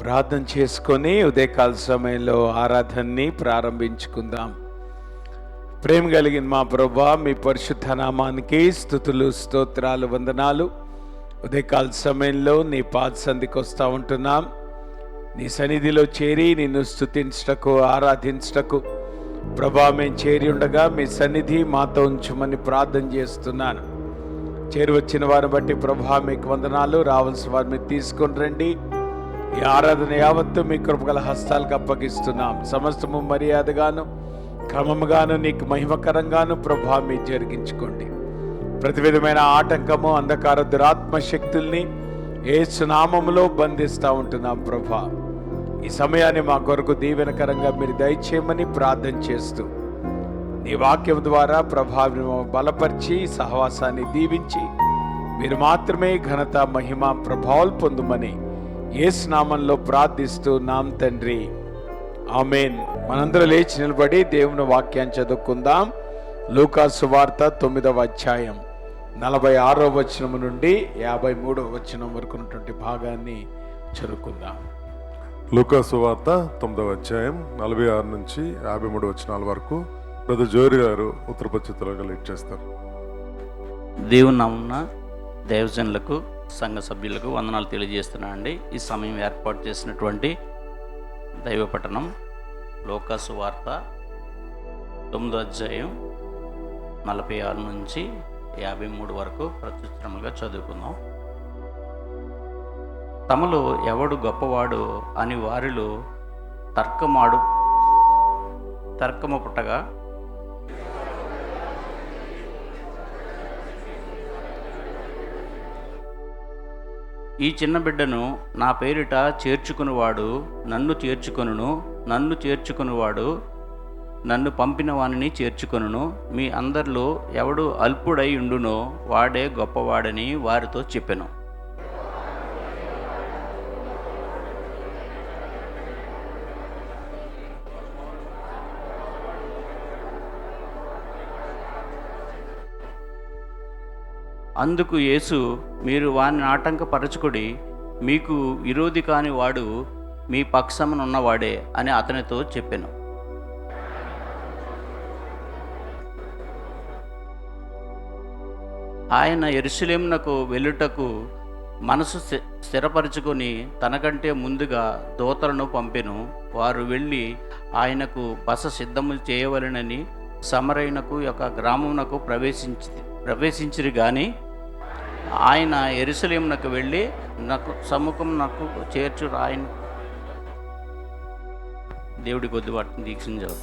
ప్రార్థన చేసుకొని ఉదయకాల సమయంలో ఆరాధనని ప్రారంభించుకుందాం. ప్రేమ కలిగిన మా ప్రభువా, మీ పరిశుద్ధ నామానికి స్తుతులు, స్తోత్రాలు, వందనాలు. ఉదయకాల సమయంలో నీ పాద సంధికి వస్తూ ఉంటున్నాం. నీ సన్నిధిలో చేరి నిన్ను స్తుతించటకు, ఆరాధించటకు ప్రభా మేము చేరి ఉండగా మీ సన్నిధి మాతో ఉంచమని ప్రార్థన చేస్తున్నాను. చేరి వచ్చిన వారిని బట్టి ప్రభా మీకు వందనాలు. రావాల్సిన వారిని తీసుకొని రండి. ఈ ఆరాధన యావత్తు మీ కృపగల హస్తాలకు అప్పగిస్తున్నాం. సమస్తము మర్యాదగాను క్రమముగాను నీకు మహిమకరంగాను ప్రభా మీరు జరిగించుకోండి. ప్రతి విధమైన ఆటంకము, అంధకార దురాత్మ శక్తుల్ని యేసు నామములో బంధిస్తూ ఉంటున్నాం. ప్రభా ఈ సమయాన్ని మా కొరకు దీవెనకరంగా మీరు దయచేయమని ప్రార్థన చేస్తూ నీ వాక్యం ద్వారా ప్రభావం బలపరిచి సహవాసాన్ని దీవించి మీరు మాత్రమే ఘనత, మహిమ, ప్రభావాలు పొందుమని యేసు నామంలో ప్రార్థిస్తూ నాం తండ్రి, ఆమేన్. మనందరం లేచి నిలబడి దేవుని వాక్యాన్ని చదువుకుందాం. లూకా సువార్త 9వ అధ్యాయం 46వ వచనం నుండి 53వ వచనం వరకు ఉన్నటువంటి భాగాన్ని చదువుకుందాం. లూకా సువార్త 9వ అధ్యాయం 46 నుంచి 53 వచనాల వరకు బ్రదర్ జోరి గారు ఉత్తరపచ్చితులుగా లీడ్ చేస్తారు. దేవుని నామమున దైవజనులకు, సంఘ సభ్యులకు వందనాలు తెలియజేస్తున్నానండి. ఈ సమయం ఏర్పాటు చేసినటువంటి దైవ పఠనం లూకా సువార్త 9వ అధ్యాయం 46 నుంచి 53 వరకు ప్రత్యుత్తరములుగా చదువుకుందాం. తమలో ఎవడు గొప్పవాడు అని వారిలో తర్కము పుట్టగా ఈ చిన్న బిడ్డను నా పేరిట చేర్చుకునివాడు నన్ను చేర్చుకొనును, నన్ను చేర్చుకునివాడు నన్ను పంపిన వానిని చేర్చుకొనును. మీ అందరిలో ఎవడు అల్పుడై ఉండునో వాడే గొప్పవాడని వారితో చెప్పెను. అందుకు యేసు, మీరు వాని ఆటంకపరచుకుడి, మీకు విరోధి కాని వాడు మీ పక్షమునున్నవాడే అని అతనితో చెప్పెను. ఆయన యెరూషలేమునకు వెళ్ళుటకు మనసు స్థిరపరచుకొని తనకంటే ముందుగా దూతలను పంపెను. వారు వెళ్ళి ఆయనకు బస సిద్ధము చేయవలెనని సమరయునకు యొక్క గ్రామమునకు ప్రవేశించిరి గాని ఆయన యెరూషలేమునకు వెళ్ళి నాకు చేర్చు ఆయన దేవుడి కొద్ది వాటిని దీక్షించారు.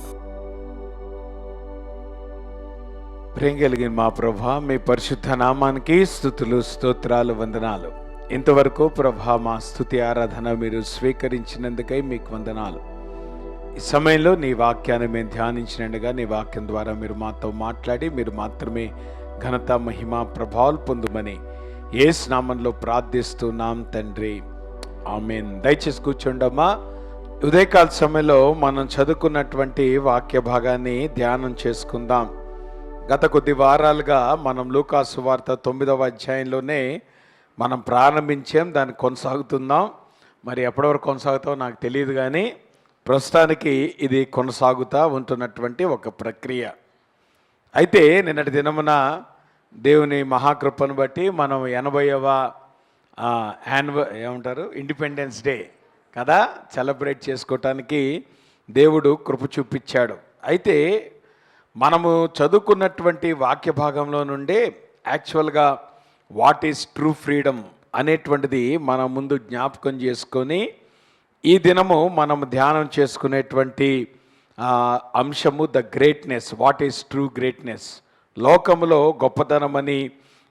ప్రేమ కలిగిన మా ప్రభా, మీ పరిశుద్ధ నామానికి స్తుతులు, స్తోత్రాలు, వందనాలు. ఇంతవరకు ప్రభా మా స్తుతి ఆరాధన మీరు స్వీకరించినందుకై మీకు వందనాలు. ఈ సమయంలో నీ వాక్యాన్ని మేము ధ్యానించినట్టుగా నీ వాక్యం ద్వారా మీరు మాతో మాట్లాడి మీరు మాత్రమే ఘనత, మహిమ, ప్రభావాలు పొందుమని యేసు నామంలో ప్రార్థిస్తున్నాం తండ్రి, ఆమేన్. దయచేసి కూర్చోండమ్మా. ఉదయకాల సమయంలో మనం చదువుకున్నటువంటి వాక్య భాగాన్ని ధ్యానం చేసుకుందాం. గత కొద్ది వారాలుగా మనం లూకా సువార్త 9వ అధ్యాయంలోనే మనం ప్రారంభించాం. దాన్ని కొనసాగుతున్నాం. మరి ఎప్పటివరకు కొనసాగుతామో నాకు తెలియదు, కానీ ప్రస్తుతానికి ఇది కొనసాగుతూ ఉంటున్నటువంటి ఒక ప్రక్రియ. అయితే నిన్నటి దినమున దేవుని మహాకృపను బట్టి మనం 80వ ఇండిపెండెన్స్ డే కదా సెలబ్రేట్ చేసుకోవటానికి దేవుడు కృప చూపించాడు. అయితే మనము చదువుకున్నటువంటి వాక్య భాగంలో నుండే యాక్చువల్గా వాట్ ఈజ్ ట్రూ ఫ్రీడమ్ అనేటువంటిది మన ముందు జ్ఞాపకం చేసుకొని ఈ దినము మనం ధ్యానం చేసుకునేటువంటి అంశము the greatness. What is true greatness? లోకములో గొప్పతనమని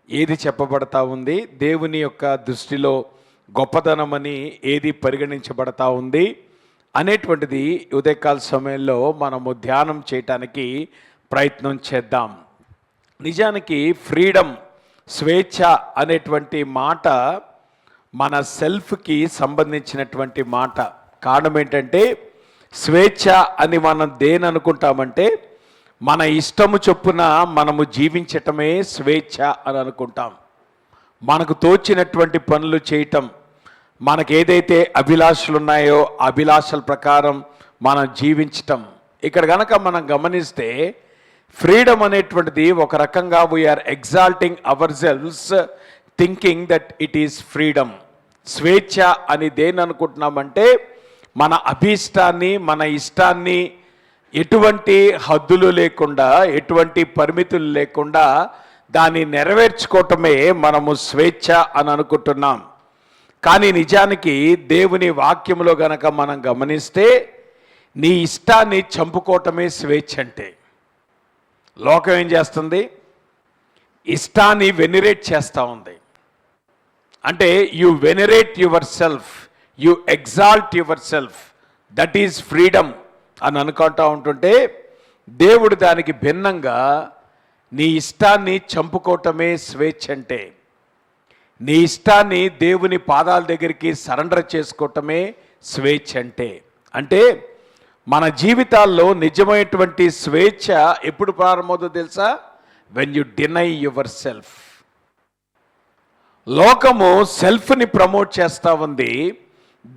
ఏది చెప్పబడతా ఉంది, దేవుని యొక్క దృష్టిలో గొప్పతనమని ఏది పరిగణించబడతా ఉంది అనేటువంటిది ఉదయకాల సమయంలో మనము ధ్యానం చేయటానికి ప్రయత్నం చేద్దాం. నిజానికి ఫ్రీడమ్, స్వేచ్ఛ అనేటువంటి మాట మన సెల్ఫ్కి సంబంధించినటువంటి మాట. కారణం ఏంటంటే స్వేచ్ఛ అని మనం దేని అనుకుంటామంటే మన ఇష్టము చొప్పున మనము జీవించటమే స్వేచ్ఛ అని అనుకుంటాం. మనకు తోచినటువంటి పనులు చేయటం, మనకు ఏదైతే అభిలాషలు ఉన్నాయో ఆ అభిలాషల ప్రకారం మనం జీవించటం. ఇక్కడ గనక మనం గమనిస్తే ఫ్రీడమ్ అనేటువంటిది ఒక రకంగా we're exalting ourselves thinking that it is freedom. స్వేచ్ఛ అని దేని అనుకుంటున్నామంటే మన అభీష్టాన్ని మన ఇష్టాన్ని ఎటువంటి హద్దులు లేకుండా ఎటువంటి పరిమితులు లేకుండా దాన్ని నెరవేర్చుకోవటమే మనము స్వేచ్ఛ అని అనుకుంటున్నాం. కానీ నిజానికి దేవుని వాక్యంలో గనక మనం గమనిస్తే నీ ఇష్టాన్ని చంపుకోవటమే స్వేచ్ఛ అంటే. లోకం ఏం చేస్తుంది? ఇష్టాన్ని వెనిరేట్ చేస్తూ ఉంది. అంటే you venerate yourself, you exalt yourself, that is freedom అని అనుకుంటూ ఉంటుంటే దేవుడు దానికి భిన్నంగా నీ ఇష్టాన్ని చంపుకోవటమే స్వేచ్ఛ అంటే. నీ ఇష్టాన్ని దేవుని పాదాల దగ్గరికి సరెండర్ చేసుకోవటమే స్వేచ్ఛ అంటే. అంటే మన జీవితాల్లో నిజమైనటువంటి స్వేచ్ఛ ఎప్పుడు ప్రారంభమవుతుందో తెలుసా? When you deny your self. లోకము సెల్ఫ్ని ప్రమోట్ చేస్తూ ఉంది,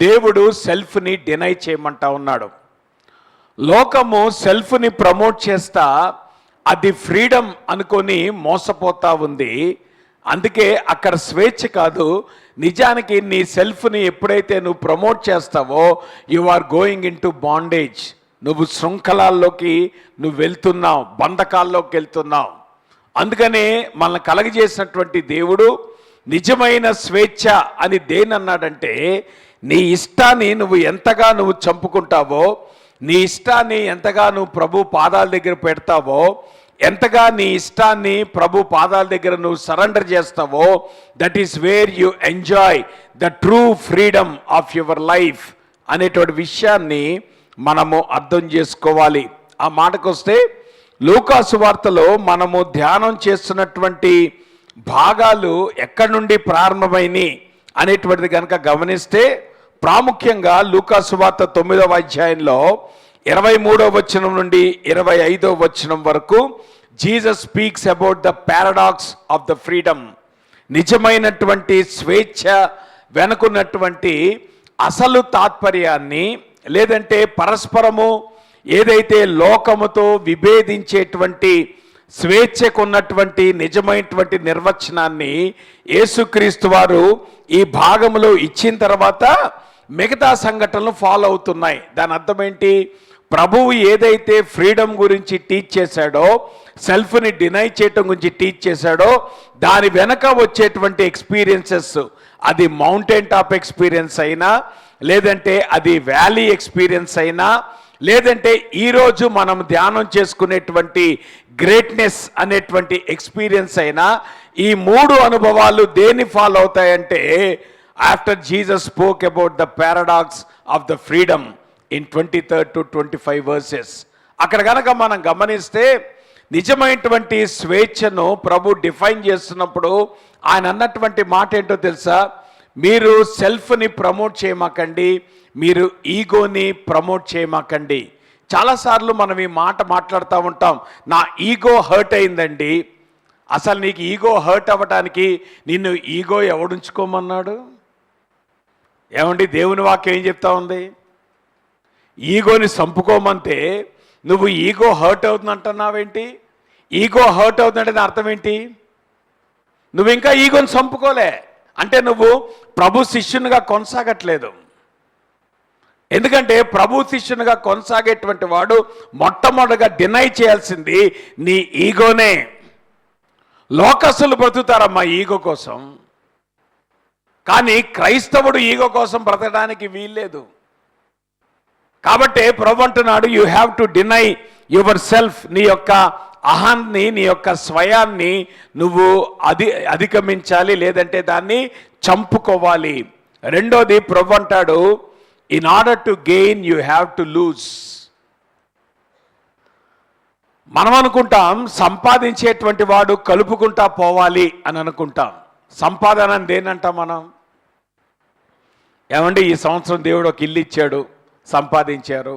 దేవుడు సెల్ఫ్ని డినై చేయమంటా ఉన్నాడు. లోకము సెల్ఫ్ని ప్రమోట్ చేస్తా అది ఫ్రీడమ్ అనుకొని మోసపోతా ఉంది. అందుకే అక్కడ స్వేచ్ఛ కాదు. నిజానికి నీ సెల్ఫ్ని ఎప్పుడైతే నువ్వు ప్రమోట్ చేస్తావో you are going into bondage. నువ్వు శృంఖలాల్లోకి నువ్వు వెళ్తున్నావు, బంధకాల్లోకి వెళ్తున్నావు. అందుకనే మనల్ని కలగజేసినటువంటి దేవుడు నిజమైన స్వేచ్ఛ అని దేని అన్నాడంటే నీ ఇష్టాన్ని నువ్వు ఎంతగా నువ్వు చంపుకుంటావో, నీ ఇష్టాన్ని ఎంతగా నువ్వు ప్రభు పాదాల దగ్గర పెడతావో, ఎంతగా నీ ఇష్టాన్ని ప్రభు పాదాల దగ్గర నువ్వు సరెండర్ చేస్తావో, that is where you enjoy the true freedom of your life అనేటువంటి విషయాన్ని మనము అర్థం చేసుకోవాలి. ఆ మాటకొస్తే లూకాసు వార్తలో మనము ధ్యానం చేస్తున్నటువంటి భాగాలు ఎక్కడి నుండి ప్రారంభమైనవి అనేటువంటిది కనుక గమనిస్తే ప్రాముఖ్యంగా లూకాసు వార్త 9వ అధ్యాయంలో 23వ వచనం నుండి 25వ వచనం వరకు Jesus speaks about the paradox of the freedom. నిజమైనటువంటి స్వేచ్ఛ వెనుకున్నటువంటి అసలు తాత్పర్యాన్ని, లేదంటే పరస్పరము ఏదైతే లోకముతో విభేదించేటువంటి స్వేచ్ఛకు ఉన్నటువంటి నిజమైనటువంటి నిర్వచనాన్ని యేసుక్రీస్తు వారు ఈ భాగంలో ఇచ్చిన తర్వాత మిగతా సంఘటనలు ఫాలో అవుతున్నాయి. దాని అర్థం ఏంటి? ప్రభువు ఏదైతే ఫ్రీడమ్ గురించి టీచ్ చేశాడో, సెల్ఫ్ని డినై చేయటం గురించి టీచ్ చేశాడో, దాని వెనక వచ్చేటువంటి ఎక్స్పీరియన్సెస్, అది మౌంటైన్ టాప్ ఎక్స్పీరియన్స్ అయినా, లేదంటే అది వ్యాలీ ఎక్స్పీరియన్స్ అయినా, లేదంటే ఈరోజు మనం ధ్యానం చేసుకునేటువంటి గ్రేట్నెస్ అనేటువంటి ఎక్స్పీరియన్స్ అయినా, ఈ మూడు అనుభవాలు దేన్ని ఫాలో అవుతాయంటే after Jesus spoke about the paradox of the freedom in 23 to 25 verses. అక్కడ కనుక మనం గమనిస్తే నిజమైనటువంటి స్వేచ్ఛను ప్రభు డిఫైన్ చేస్తున్నప్పుడు ఆయన అన్నటువంటి మాట ఏంటో తెలుసా? మీరు సెల్ఫ్ని ప్రమోట్ చేయమాకండి, మీరు ఈగోని ప్రమోట్ చేయమాకండి. చాలాసార్లు మనం ఈ మాట మాట్లాడుతూ ఉంటాం, నా ఈగో హర్ట్ అయిందండి. అసలు నీకు ఈగో హర్ట్ అవ్వటానికి నిన్ను ఈగో ఎవడుంచుకోమన్నాడు? ఏమండి, దేవుని వాక్యం ఏం చెప్తా ఉంది? ఈగోని చంపుకోమంటే నువ్వు ఈగో హర్ట్ అవుతుంది అంటున్నావేంటి? ఈగో హర్ట్ అవుతుందంటే దాని అర్థం ఏంటి? నువ్వు ఇంకా ఈగోని చంపుకోలే అంటే నువ్వు ప్రభు శిష్యునిగా కొనసాగట్లేదు. ఎందుకంటే ప్రభు శిష్యునిగా కొనసాగేటువంటి వాడు మొట్టమొదటిగా డినై చేయాల్సింది నీ ఈగోనే. లోకస్తులు బ్రతుకుతారమ్మా ఈగో కోసం, కానీ క్రైస్తవుడు ఈగో కోసం బ్రతకడానికి వీల్లేదు. కాబట్టి ప్రభు అంటున్నాడు, you have to deny your self. నీ యొక్క అహాన్ని, నీ యొక్క స్వయాన్ని నువ్వు అధిగమించాలి, లేదంటే దాన్ని చంపుకోవాలి. రెండోది ప్రభు అంటాడు, in order to gain you have to lose. మనం అనుకుంటాం సంపాదించేటువంటి వాడు కలుపుకుంటా పోవాలి అని అనుకుంటాం. సంపాదన అని దేనంటాం మనం? ఏమండి, ఈ సంవత్సరం దేవుడు ఒక ఇల్లు ఇచ్చాడు, సంపాదించారు.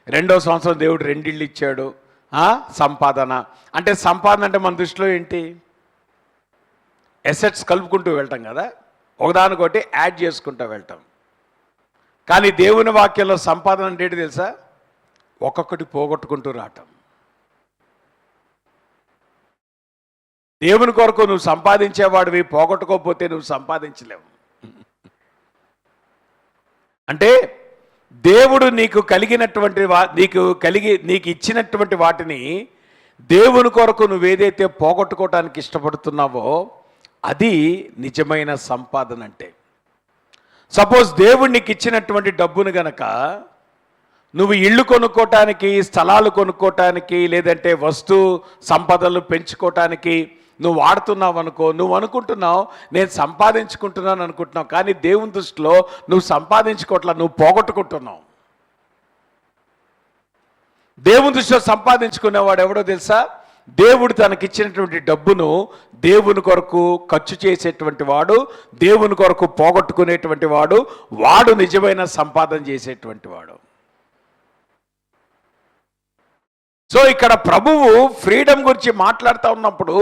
రెండో సంవత్సరం దేవుడు 2 ఇళ్ళు ఇచ్చాడు, సంపాదన. అంటే సంపాదన అంటే మన దృష్టిలో ఏంటి? ఎసెట్స్ కలుపుకుంటూ వెళ్తాం కదా, ఒకదానికొకటి యాడ్ చేసుకుంటూ వెళ్తాం. కానీ దేవుని వాక్యంలో సంపాదన అంటే ఏంటి తెలుసా? ఒక్కొక్కటి పోగొట్టుకుంటూ రావటం. దేవుని కొరకు నువ్వు సంపాదించేవాడివి, పోగొట్టుకోకపోతే నువ్వు సంపాదించలేవు. అంటే దేవుడు నీకు కలిగినటువంటి నీకు ఇచ్చినటువంటి వాటిని దేవుని కొరకు నువ్వేదైతే పోగొట్టుకోవటానికి ఇష్టపడుతున్నావో అది నిజమైన సంపాదన. అంటే సపోజ్ దేవుడు నీకు ఇచ్చినటువంటి డబ్బును గనక నువ్వు ఇళ్ళు కొనుక్కోవటానికి, స్థలాలు కొనుక్కోవటానికి, లేదంటే వస్తు సంపదలు పెంచుకోవటానికి నువ్వు వాడుతున్నావు అనుకో, నువ్వు అనుకుంటున్నావు నేను సంపాదించుకుంటున్నాను అనుకుంటున్నావు, కానీ దేవుని దృష్టిలో నువ్వు సంపాదించుకోవట్లా, నువ్వు పోగొట్టుకుంటున్నావు. దేవుని దృష్టిలో సంపాదించుకునేవాడు ఎవడో తెలుసా? దేవుడు తనకిచ్చినటువంటి డబ్బును దేవుని కొరకు ఖర్చు చేసేటువంటి వాడు, దేవుని కొరకు పోగొట్టుకునేటువంటి వాడు, వాడు నిజమైన సంపాదన చేసేటువంటి వాడు. సో ఇక్కడ ప్రభువు ఫ్రీడమ్ గురించి మాట్లాడుతూ ఉన్నప్పుడు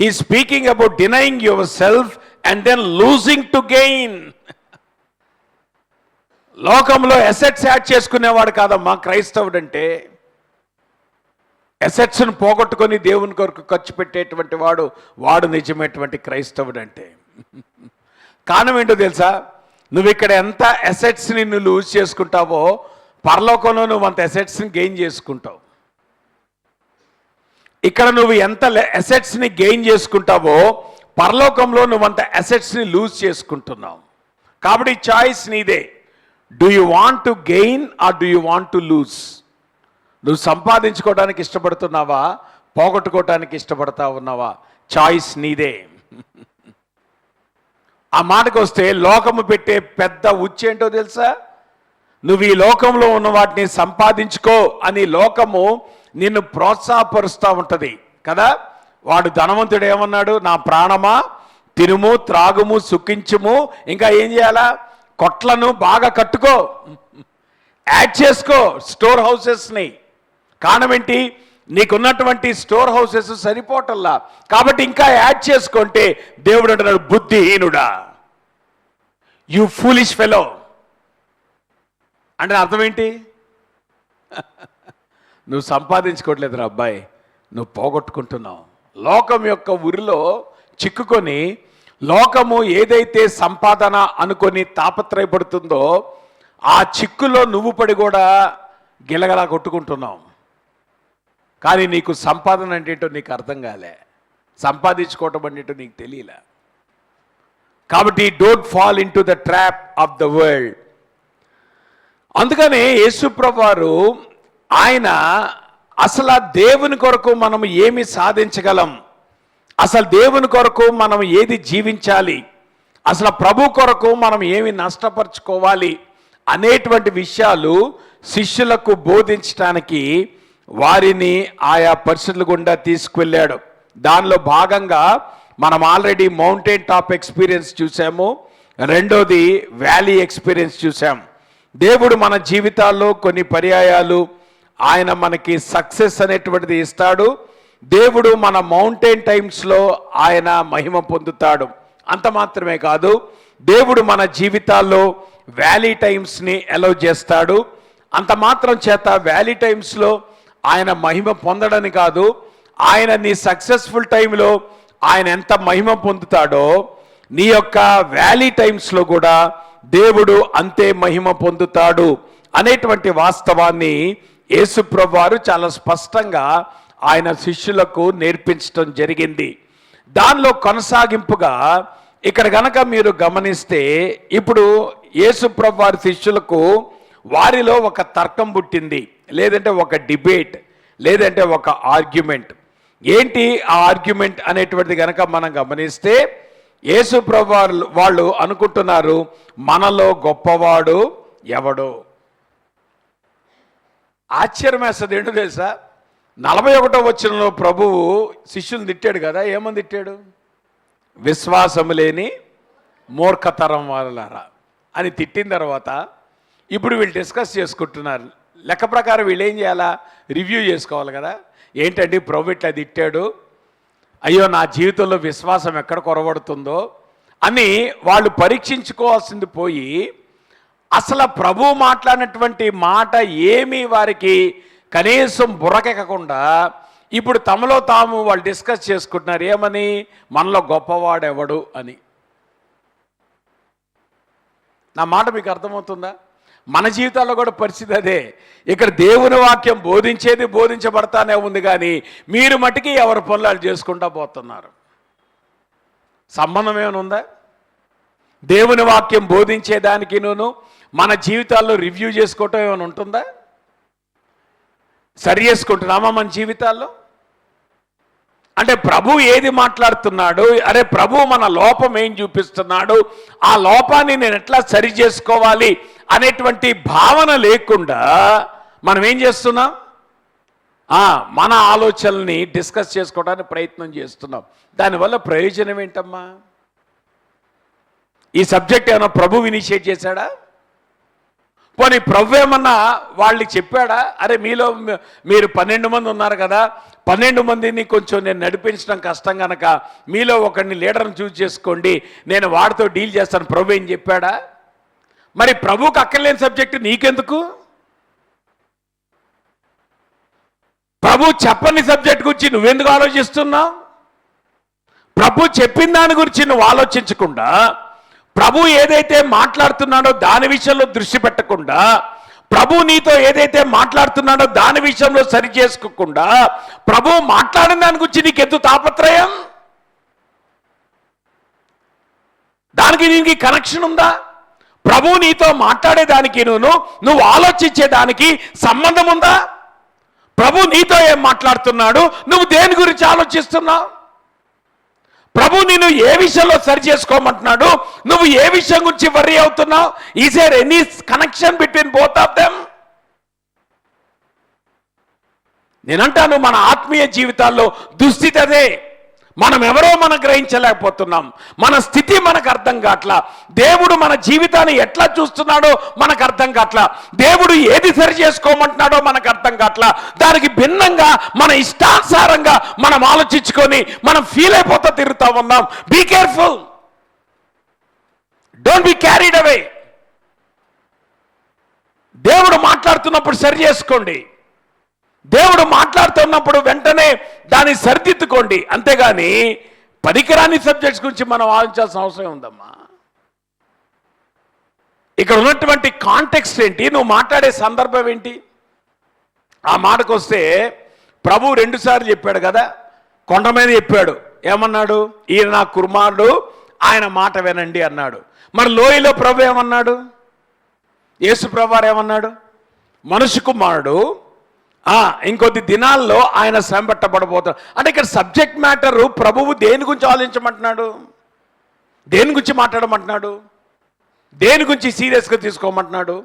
he speaking about denying yourself and then losing to gain. లోకంలో అసెట్స్ యాడ్ చేసుకునేవాడు కాదమ్మా క్రైస్తవుడు అంటే. అసెట్స్ను పోగొట్టుకొని దేవుని కొరకు ఖర్చు పెట్టేటువంటి వాడు నిజమైనటువంటి క్రైస్తవుడు అంటే. కారణం ఏంటో తెలుసా? నువ్వు ఇక్కడ ఎంత అసెట్స్ని నువ్వు లూజ్ చేసుకుంటావో పరలోకంలో నువ్వు అంత అసెట్స్ని గెయిన్ చేసుకుంటావు. ఇక్కడ నువ్వు ఎంత అసెట్స్ని గెయిన్ చేసుకుంటావో పరలోకంలో నువ్వు అంత అసెట్స్ని లూజ్ చేసుకుంటున్నావు. కాబట్టి చాయిస్ నీదే. Do you want to gain or do you want to lose? నువ్వు సంపాదించుకోవడానికి ఇష్టపడుతున్నావా, పోగొట్టుకోవటానికి ఇష్టపడతా ఉన్నావా? చాయిస్ నీదే. ఆ మాటకు వస్తే లోకము పెట్టే పెద్ద ఉచ్చేంటో తెలుసా? నువ్వు ఈ లోకంలో ఉన్న వాటిని సంపాదించుకో అని లోకము నిన్ను ప్రోత్సాహపరుస్తూ ఉంటుంది కదా. వాడు ధనవంతుడు ఏమన్నాడు? నా ప్రాణమా తినుము, త్రాగుము, సుఖించుము, ఇంకా ఏం చేయాలా? కొట్లను బాగా కట్టుకో, యాడ్ చేసుకో స్టోర్ హౌసెస్ని. కారణం ఏంటి? నీకున్నటువంటి స్టోర్ హౌసెస్ సరిపోవటల్లా, కాబట్టి ఇంకా యాడ్ చేసుకుంటే దేవుడు అంటున్నాడు, బుద్ధిహీనుడా, యు ఫూలిష్ ఫెలో. అంటే అర్థం ఏంటి? నువ్వు సంపాదించుకోవట్లేదు రా అబ్బాయి, నువ్వు పోగొట్టుకుంటున్నావు. లోకం యొక్క ఉరిలో చిక్కుకొని లోకము ఏదైతే సంపాదన అనుకొని తాపత్రయపడుతుందో ఆ చిక్కులో నువ్వు పడి కూడా గిలగలా కొట్టుకుంటున్నావు. కానీ నీకు సంపాదన అంటే ఏంటో నీకు అర్థం కాలే, సంపాదించుకోవటం అంటే నీకు తెలియలే. కాబట్టి don't fall in to the trap of the world. అందుకనే యేసుప్రభువు వారు ఆయన అసలు దేవుని కొరకు మనం ఏమి సాధించగలం, అసలు దేవుని కొరకు మనం ఏది జీవించాలి, అసలు ప్రభు కొరకు మనం ఏమి నష్టపరుచుకోవాలి అనేటువంటి విషయాలు శిష్యులకు బోధించడానికి వారిని ఆయా పరిస్థితుల గుండా తీసుకువెళ్ళాడు. దానిలో భాగంగా మనం ఆల్రెడీ మౌంటైన్ టాప్ ఎక్స్పీరియన్స్ చూసాము, రెండోది వ్యాలీ ఎక్స్పీరియన్స్ చూసాం. దేవుడు మన జీవితాల్లో కొన్ని పర్యాయాలు ఆయన మనకి సక్సెస్ అనేటువంటిది ఇస్తాడు. దేవుడు మన మౌంటైన్ టైమ్స్లో ఆయన మహిమ పొందుతాడు. అంత మాత్రమే కాదు, దేవుడు మన జీవితాల్లో వ్యాలీ టైమ్స్ని అలౌ చేస్తాడు. అంత మాత్రం చేత వ్యాలీ టైమ్స్లో ఆయన మహిమ పొందడని కాదు, ఆయన నీ సక్సెస్ఫుల్ టైంలో ఆయన ఎంత మహిమ పొందుతాడో నీ యొక్క వ్యాలీ టైమ్స్లో కూడా దేవుడు అంతే మహిమ పొందుతాడు అనేటువంటి వాస్తవాన్ని యేసుప్రభువు వారు చాలా స్పష్టంగా ఆయన శిష్యులకు నేర్పించడం జరిగింది. దానిలో కొనసాగింపుగా ఇక్కడ గనక మీరు గమనిస్తే ఇప్పుడు యేసుప్రభువు వారి శిష్యులకు వారిలో ఒక తర్కం పుట్టింది, లేదంటే ఒక డిబేట్, లేదంటే ఒక ఆర్గ్యుమెంట్. ఏంటి ఆ ఆర్గ్యుమెంట్ అనేటువంటిది గనక మనం గమనిస్తే యేసుప్రభువు వాళ్ళు అనుకుంటున్నారు, మనలో గొప్పవాడు ఎవడు. ఆశ్చర్యం వేస్తుంది. ఏంటో తెలుసా? 41వ వచనంలో ప్రభువు శిష్యులను తిట్టాడు కదా. ఏమని తిట్టాడు? విశ్వాసము లేని మూర్ఖతరం వాళ్ళారా అని తిట్టిన తర్వాత ఇప్పుడు వీళ్ళు డిస్కస్ చేసుకుంటున్నారు. లెక్క ప్రకారం వీళ్ళు ఏం చేయాలా? రివ్యూ చేసుకోవాలి కదా. ఏంటండి ప్రభు ఇట్లా తిట్టాడు, అయ్యో నా జీవితంలో విశ్వాసం ఎక్కడ కొరబడుతుందో అని వాళ్ళు పరీక్షించుకోవాల్సింది పోయి అసలు ప్రభు మాట్లాడినటువంటి మాట ఏమీ వారికి కనీసం బుర్రకెక్కకుండా ఇప్పుడు తమలో తాము వాళ్ళు డిస్కస్ చేసుకుంటున్నారు. ఏమని? మనలో గొప్పవాడెవడు అని. నా మాట మీకు అర్థమవుతుందా? మన జీవితాల్లో కూడా పరిస్థితి అదే. ఇక్కడ దేవుని వాక్యం బోధించేది బోధించబడతానే ఉంది, కానీ మీరు మటుకి ఎవరి పనులు చేసుకుంటా పోతున్నారు. సంబంధం ఏమైనా ఉందా? దేవుని వాక్యం బోధించేదానికి మన జీవితాల్లో రివ్యూ చేసుకోవటం ఏమైనా ఉంటుందా? సరి చేసుకుంటున్నామా మన జీవితాల్లో? అంటే ప్రభు ఏది మాట్లాడుతున్నాడు, అరే ప్రభు మన లోపం ఏం చూపిస్తున్నాడు, ఆ లోపాన్ని నేను ఎట్లా సరి చేసుకోవాలి అనేటువంటి భావన లేకుండా మనం ఏం చేస్తున్నాం? మన ఆలోచనల్ని డిస్కస్ చేసుకోవడానికి ప్రయత్నం చేస్తున్నాం. దానివల్ల ప్రయోజనం ఏంటమ్మా? ఈ సబ్జెక్ట్ ఏమైనా ప్రభు ఇనిషియేట్ చేశాడా? పోనీ ప్రభు ఏమన్నా వాళ్ళకి చెప్పాడా? అరే మీలో మీరు 12 మంది ఉన్నారు కదా, 12 మందిని కొంచెం నేను నడిపించడం కష్టం కనుక మీలో ఒకరిని లీడర్ని చూస్ చేసుకోండి, నేను వాడితో డీల్ చేస్తాను, ప్రభు ఏం చెప్పాడా? మరి ప్రభుకి అక్కర్లేని సబ్జెక్టు నీకెందుకు? ప్రభు చెప్పని సబ్జెక్ట్ గురించి నువ్వెందుకు ఆలోచిస్తున్నావు? ప్రభు చెప్పిన దాని గురించి నువ్వు ఆలోచించకుండా, ప్రభు ఏదైతే మాట్లాడుతున్నాడో దాని విషయంలో దృష్టి పెట్టకుండా, ప్రభు నీతో ఏదైతే మాట్లాడుతున్నాడో దాని విషయంలో సరి చేసుకోకుండా, ప్రభు మాట్లాడిన దాని గురించి నీకెందుకు తాపత్రయం? దానికి దీనికి కనెక్షన్ ఉందా? ప్రభు నీతో మాట్లాడేదానికి నువ్వు ఆలోచించేదానికి సంబంధం ఉందా? ప్రభు నీతో ఏం మాట్లాడుతున్నాడు, నువ్వు దేని గురించి ఆలోచిస్తున్నావు? ప్రభు నిన్ను ఏ విషయంలో సరి చేసుకోమంటున్నాడు, నువ్వు ఏ విషయం గురించి వర్రీ అవుతున్నావు? Is there any connection between both of them? నేనంటాను మన ఆత్మీయ జీవితాల్లో దుస్థితి అదే. మనం ఎవరో మనం గ్రహించలేకపోతున్నాం. మన స్థితి మనకు అర్థం కావట్లా. దేవుడు మన జీవితాన్ని ఎట్లా చూస్తున్నాడో మనకు అర్థం కావట్లా. దేవుడు ఏది సరి చేసుకోమంటున్నాడో మనకు అర్థం కావట్లా. దానికి భిన్నంగా మన ఇష్టానుసారంగా మనం ఆలోచించుకొని మనం ఫీల్ అయిపోతా తిరుగుతా ఉన్నాం. Be careful, don't be carried away. దేవుడు మాట్లాడుతున్నప్పుడు సరి చేసుకోండి. దేవుడు మాట్లాడుతున్నప్పుడు వెంటనే దాన్ని సరిదిద్దుకోండి. అంతేగాని పనికిరాని సబ్జెక్ట్స్ గురించి మనం ఆలోచించాల్సిన అవసరం ఉందమ్మా. ఇక్కడ ఉన్నటువంటి కాంటెక్స్ట్ ఏంటి, నువ్వు మాట్లాడే సందర్భం ఏంటి? ఆ మాటకు వస్తే ప్రభు 2 సార్లు చెప్పాడు కదా, కొండ మీద చెప్పాడు. ఏమన్నాడు? ఈయన నా కుమారుడు, ఆయన మాట వినండి అన్నాడు. మరి లోయలో ప్రభు ఏమన్నాడు? యేసు ప్రభువారు ఏమన్నాడు? మనుష్య కుమారుడు ఇంకొద్ది దినాల్లో ఆయన శ్రమ పెట్టబడబోతాడు. అంటే ఇక్కడ సబ్జెక్ట్ మ్యాటరు ప్రభువు దేని గురించి ఆలోచించమంటున్నాడు, దేని గురించి మాట్లాడమంటున్నాడు, దేని గురించి సీరియస్గా తీసుకోమంటున్నాడు?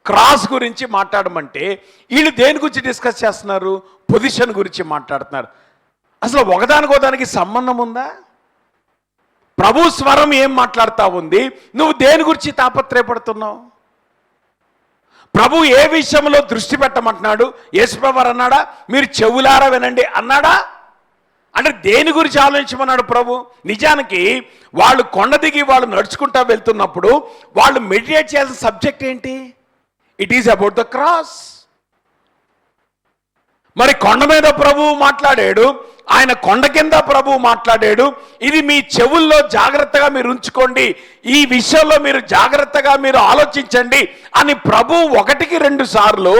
క్రాస్ గురించి మాట్లాడమంటే వీళ్ళు దేని గురించి డిస్కస్ చేస్తున్నారు? పొజిషన్ గురించి మాట్లాడుతున్నారు. అసలు ఒకదానికోదానికి సంబంధం ఉందా? ప్రభు స్వరం ఏం మాట్లాడుతూ ఉంది, నువ్వు దేని గురించి తాపత్రయపడుతున్నావు? ప్రభు ఏ విషయంలో దృష్టి పెట్టమంటున్నాడు? యేసుప్రభువారు అన్నాడా మీరు చెవులారా వినండి అన్నాడా? అంటే దేని గురించి ఆలోచించమన్నాడు ప్రభు? నిజానికి వాళ్ళు కొండ దిగి వాళ్ళు నడుచుకుంటా వెళ్తున్నప్పుడు వాళ్ళు మెడిటేట్ చేయాల్సిన సబ్జెక్ట్ ఏంటి? It is about the cross. మరి కొండ మీద ప్రభువు మాట్లాడాడు, ఆయన కొండ కింద ప్రభువు మాట్లాడాడు. ఇది మీ చెవుల్లో జాగ్రత్తగా మీరు ఉంచుకోండి, ఈ విషయంలో మీరు జాగ్రత్తగా మీరు ఆలోచించండి అని ప్రభు 1కి 2 సార్లు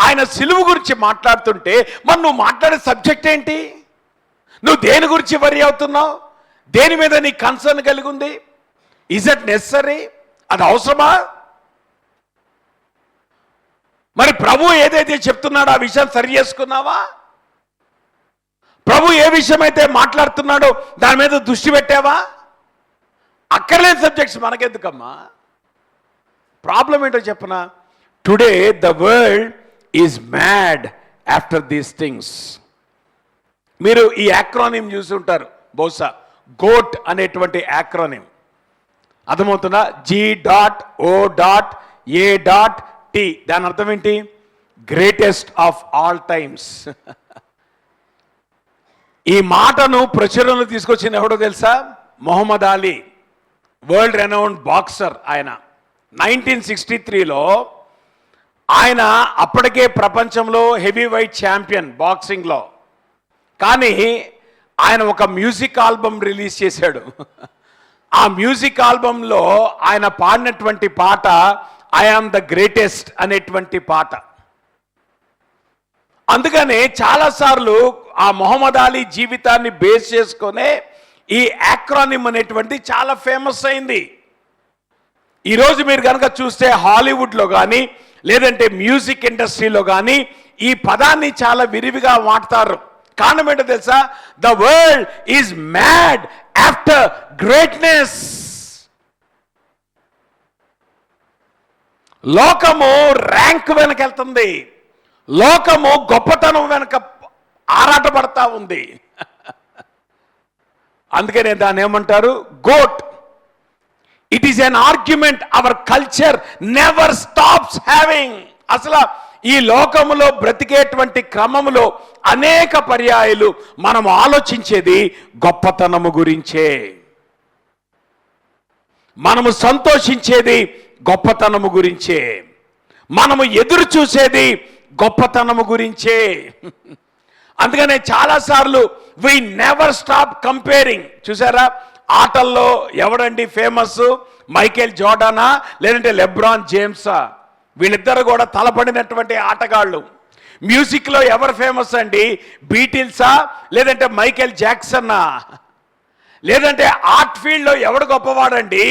ఆయన సిలువు గురించి మాట్లాడుతుంటే మరి నువ్వు మాట్లాడే సబ్జెక్ట్ ఏంటి? నువ్వు దేని గురించి వరి అవుతున్నావు? దేని మీద నీ కన్సర్న్ కలిగి ఉంది? Is it necessary? అది అవసరమా? మరి ప్రభు ఏదైతే చెప్తున్నాడో ఆ విషయం సరి చేసుకున్నావా? ప్రభు ఏ విషయం అయితే మాట్లాడుతున్నాడో దాని మీద దృష్టి పెట్టావా? అక్కర్లేని సబ్జెక్ట్స్ మనకెందుకమ్మా? ప్రాబ్లం ఏంటో చెప్పనా? Today the world is mad after these things. మీరు ఈ యాక్రోనిమ్ చూసి ఉంటారు బహుశా, గోట్ అనేటువంటి యాక్రోనిమ్. అర్థమవుతుందా? G.O.A.T. దాని అర్థం ఏంటి? Greatest of all times. ఈ మాటను ప్రచురణలో తీసుకొచ్చిన ఎవడో తెలుసా? Mohammad Ali, world renowned boxer. ఆయన 1963లో ఆయన అప్పటికే ప్రపంచంలో హెవీ వెయిట్ ఛాంపియన్ బాక్సింగ్లో. కానీ ఆయన ఒక మ్యూజిక్ ఆల్బమ్ రిలీజ్ చేశాడు. ఆ మ్యూజిక్ ఆల్బంలో ఆయన పాడినటువంటి పాట ఐ ఆమ్ ద గ్రేటెస్ట్ అనేటువంటి పాట. అందుకనే చాలాసార్లు ఆ మొహమ్మద్ అలీ జీవితాన్ని బేస్ చేసుకునే ఈ యాక్రానిమ్ అనేటువంటి చాలా ఫేమస్ అయింది. ఈరోజు మీరు కనుక చూస్తే హాలీవుడ్లో కానీ లేదంటే మ్యూజిక్ ఇండస్ట్రీలో కానీ ఈ పదాన్ని చాలా విరివిగా వాడతారు. కారణం ఏంటో తెలుసా? The world is mad after greatness. లోకము ర్యాంక్ వెనకెళ్తుంది, లోకము గొప్పతనం వెనక ఆరాటపడతా ఉంది. అందుకనే దాన్ని ఏమంటారు? GOAT. It is an argument our culture never stops having. అసలు ఈ లోకములో బ్రతికేటువంటి క్రమములో అనేక పర్యాయాలు మనం ఆలోచించేది గొప్పతనము గురించే, మనము సంతోషించేది గొప్పతనము గురించే, మనము ఎదురు చూసేది గొప్పతనము గురించే. అందుకనే చాలాసార్లు వి నెవర్ స్టాప్ కంపేరింగ్. చూసారా, ఆటల్లో ఎవడండి ఫేమస్? మైకేల్ జోర్డానా లేదంటే లెబ్రాన్ జేమ్సా? వీళ్ళిద్దరు కూడా తలపడినటువంటి ఆటగాళ్ళు. మ్యూజిక్లో ఎవరు ఫేమస్ అండి? బీటిల్సా లేదంటే మైకేల్ జాక్సన్నా? లేదంటే ఆర్ట్ ఫీల్డ్లో ఎవడు గొప్పవాడండి?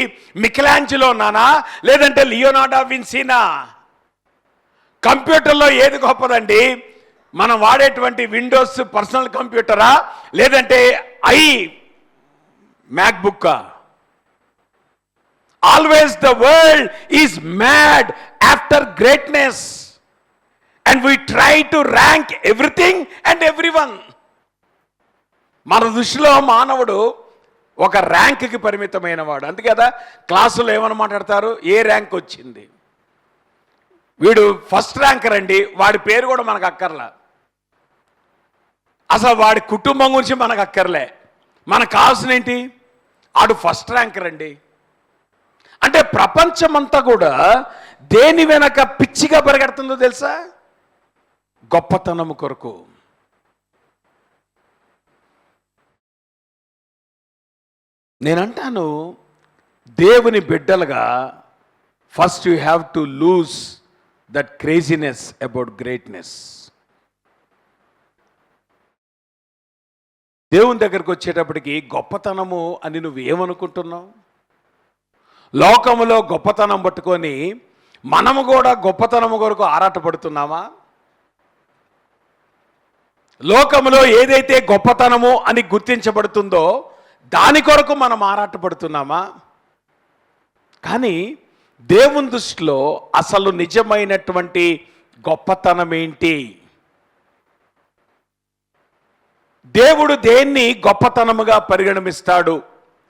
మికెలాంజెలోనా లేదంటే లియోనార్డో విన్సీనా? కంప్యూటర్లో ఏది గొప్పదండి? మనం వాడేటువంటి విండోస్ పర్సనల్ కంప్యూటరా లేదంటే మ్యాక్బుక్కా? Always the world is mad after greatness and we try to rank everything and everyone. మన దృష్టిలో మానవుడు ఒక ర్యాంక్కి పరిమితమైన వాడు. అందుకే కదా క్లాసులో ఏమని మాట్లాడతారు? ఏ ర్యాంక్ వచ్చింది? వీడు ఫస్ట్ ర్యాంకర్ అండి, వాడి పేరు కూడా మనకు అక్కర్లా, అసలు వాడి కుటుంబం గురించి మనకు అక్కర్లే. మనకు కావాల్సిన ఏంటి? ఆడు ఫస్ట్ ర్యాంకర్ అండి. అంటే ప్రపంచమంతా కూడా దేని వెనక పిచ్చిగా పరిగెడుతుందో తెలుసా? గొప్పతనము కొరకు. నేనంటాను, దేవుని బిడ్డలుగా first you have to lose that craziness about greatness. దేవుని దగ్గరకు వచ్చేటప్పటికి గొప్పతనము అని నువ్వు ఏమనుకుంటున్నావు? లోకములో గొప్పతనం పట్టుకొని మనము కూడా గొప్పతనము కొరకు ఆరాటపడుతున్నామా? లోకములో ఏదైతే గొప్పతనము అని గుర్తించబడుతుందో దాని కొరకు మనం ఆరాటపడుతున్నామా? కానీ దేవుని దృష్టిలో అసలు నిజమైనటువంటి గొప్పతనం ఏంటి? దేవుడు దేన్ని గొప్పతనముగా పరిగణిస్తాడు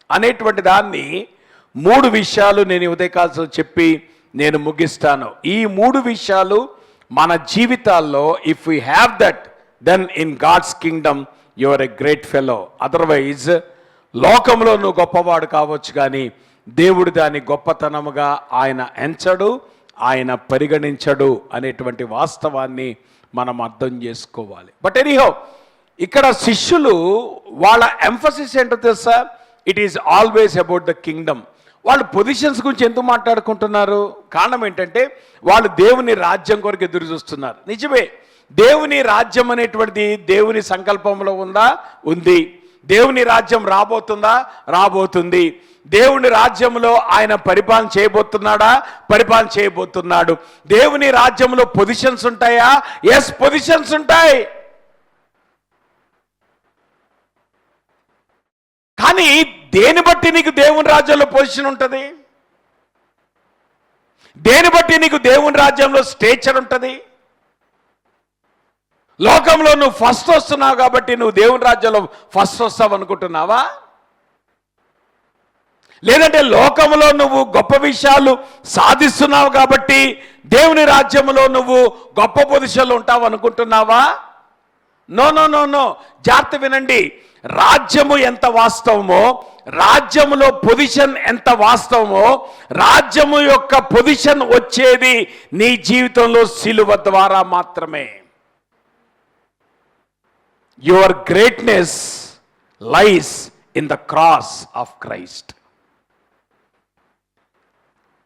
అనేటువంటి దాన్ని 3 విషయాలు నేను ఉదయకాలం చెప్పి నేను ముగిస్తాను. ఈ 3 విషయాలు మన జీవితాల్లో if we have that then in God's kingdom you are a great fellow. Otherwise లోకంలో నువ్వు గొప్పవాడు కావచ్చు, కానీ దేవుడు దాని గొప్పతనముగా ఆయన ఎంచడు, ఆయన పరిగణించడు అనేటువంటి వాస్తవాన్ని మనం అర్థం చేసుకోవాలి. బట్ ఎనీహౌ, ఇక్కడ శిష్యులు వాళ్ళ ఎంఫసిస్ ఏంటో తెలుసా? It is always about the Kingdom. వాళ్ళు పొజిషన్స్ గురించి ఎందుకు మాట్లాడుకుంటున్నారు? కారణం ఏంటంటే వాళ్ళు దేవుని రాజ్యం కొరకు ఎదురు చూస్తున్నారు. నిజమే, దేవుని రాజ్యం అనేటువంటిది దేవుని సంకల్పంలో ఉందా? ఉంది. దేవుని రాజ్యం రాబోతుందా? రాబోతుంది. దేవుని రాజ్యంలో ఆయన పరిపాలన చేయబోతున్నాడా? పరిపాలన చేయబోతున్నాడు. దేవుని రాజ్యంలో పొజిషన్స్ ఉంటాయా? ఎస్, పొజిషన్స్ ఉంటాయి. కానీ దేని బట్టి నీకు దేవుని రాజ్యంలో పొజిషన్ ఉంటుంది? దేని బట్టి నీకు దేవుని రాజ్యంలో స్టేచర్ ఉంటుంది? లోకంలో నువ్వు ఫస్ట్ వస్తున్నావు కాబట్టి నువ్వు దేవుని రాజ్యంలో ఫస్ట్ వస్తావు అనుకుంటున్నావా? లేదంటే లోకంలో నువ్వు గొప్ప విషయాలు సాధిస్తున్నావు కాబట్టి దేవుని రాజ్యంలో నువ్వు గొప్ప పొజిషన్లో ఉంటావు అనుకుంటున్నావా? నో నో నో నో, జాగ్రత్త వినండి. రాజ్యము ఎంత వాస్తవమో, రాజ్యములో పొజిషన్ ఎంత వాస్తవమో, రాజ్యము యొక్క పొజిషన్ వచ్చేది నీ జీవితంలో సిలువ ద్వారా మాత్రమే. Your greatness lies in the cross of Christ.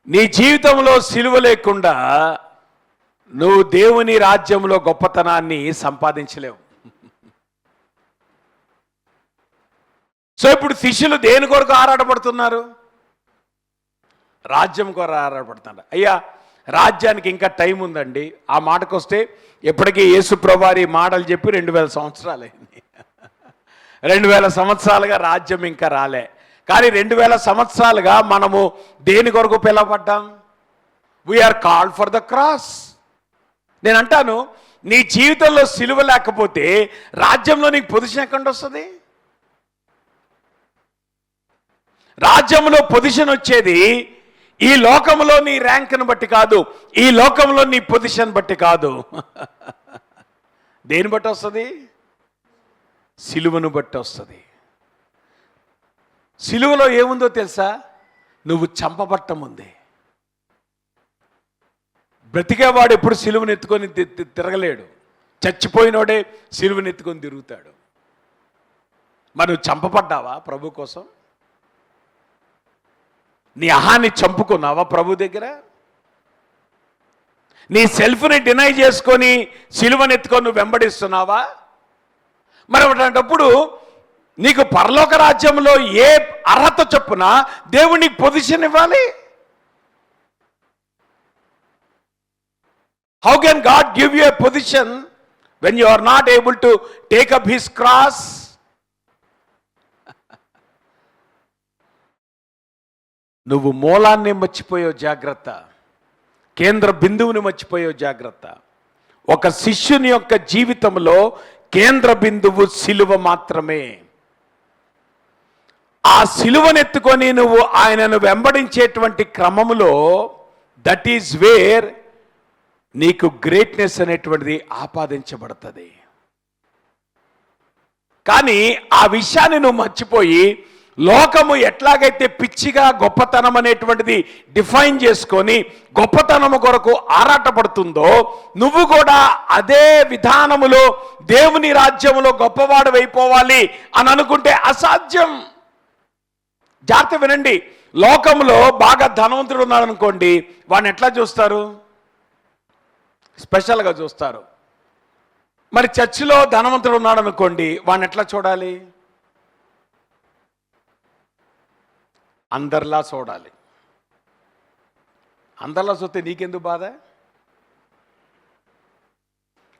నీ జీవితంలో సిలువ లేకుండా నువ్వు దేవుని రాజ్యంలో గొప్పతనాన్ని సంపాదించలేవు. సో ఇప్పుడు శిష్యులు దేని కొరకు ఆరాటపడుతున్నారు? రాజ్యం కొరకు ఆరాటపడుతున్నారు. అయ్యా, రాజ్యానికి ఇంకా టైం ఉందండి. ఆ మాటకు వస్తే ఎప్పటికీ యేసు ప్రభువారి మాటలు చెప్పి 2000 సంవత్సరాలైంది. 2000 సంవత్సరాలుగా రాజ్యం ఇంకా రాలే. కానీ 2000 సంవత్సరాలుగా మనము దేని కొరకు పిలవబడ్డాం? We are called for the cross. నేను అంటాను, నీ జీవితంలో సిలువ లేకపోతే రాజ్యంలో నీకు పొజిషన్ ఎక్కడ వస్తుంది? రాజ్యంలో పొజిషన్ వచ్చేది ఈ లోకంలో నీ ర్యాంక్ను బట్టి కాదు, ఈ లోకంలో నీ పొజిషన్ బట్టి కాదు. దేని బట్టి వస్తుంది? సిలువను బట్టి వస్తుంది. సిలువలో ఏముందో తెలుసా? నువ్వు చంపబట్టం ఉంది. బ్రతికేవాడు ఎప్పుడు సిలువను ఎత్తుకొని తిరగలేడు. చచ్చిపోయినోడే సిలువను ఎత్తుకొని తిరుగుతాడు. మరి నువ్వు చంపబడ్డావా ప్రభు కోసం? నీ అహాన్ని చంపుకున్నావా ప్రభు దగ్గర? నీ సెల్ఫ్ని డినై చేసుకొని సిలువను ఎత్తుకొని నువ్వు వెంబడిస్తున్నావా? మరి అటువంటిప్పుడు నీకు పరలోక రాజ్యంలో ఏ అర్హత చొప్పున దేవునికి పొజిషన్ ఇవ్వాలి? How can God give you a position when you are not able to take up his cross? నువ్వు మూలాన్ని మర్చిపోయావు, జాగ్రత్త. కేంద్ర బిందువుని మర్చిపోయావు, జాగ్రత్త. ఒక శిష్యుని యొక్క జీవితంలో కేంద్ర బిందువు సిలువ మాత్రమే. ఆ సిలువనెత్తుకొని నువ్వు ఆయనను వెంబడించేటువంటి క్రమములో దట్ ఈజ్ వేర్ నీకు గ్రేట్నెస్ అనేటువంటిది ఆపాదించబడుతుంది. కానీ ఆ విషయాన్ని నువ్వు మర్చిపోయి లోకము ఎట్లాగైతే పిచ్చిగా గొప్పతనం అనేటువంటిది డిఫైన్ చేసుకొని గొప్పతనము కొరకు ఆరాటపడుతుందో, నువ్వు కూడా అదే విధానములో దేవుని రాజ్యములో గొప్పవాడు అయిపోవాలి అని అనుకుంటే అసాధ్యం. జాగ్రత్త వినండి. లోకంలో బాగా ధనవంతుడు ఉన్నాడు అనుకోండి, వాడిని ఎట్లా చూస్తారు? స్పెషల్గా చూస్తారు. మరి చర్చిలో ధనవంతుడు ఉన్నాడు అనుకోండి, వాడిని ఎట్లా చూడాలి? అందరిలా చూడాలి. అందరిలా చూస్తే నీకెందుకు బాధ?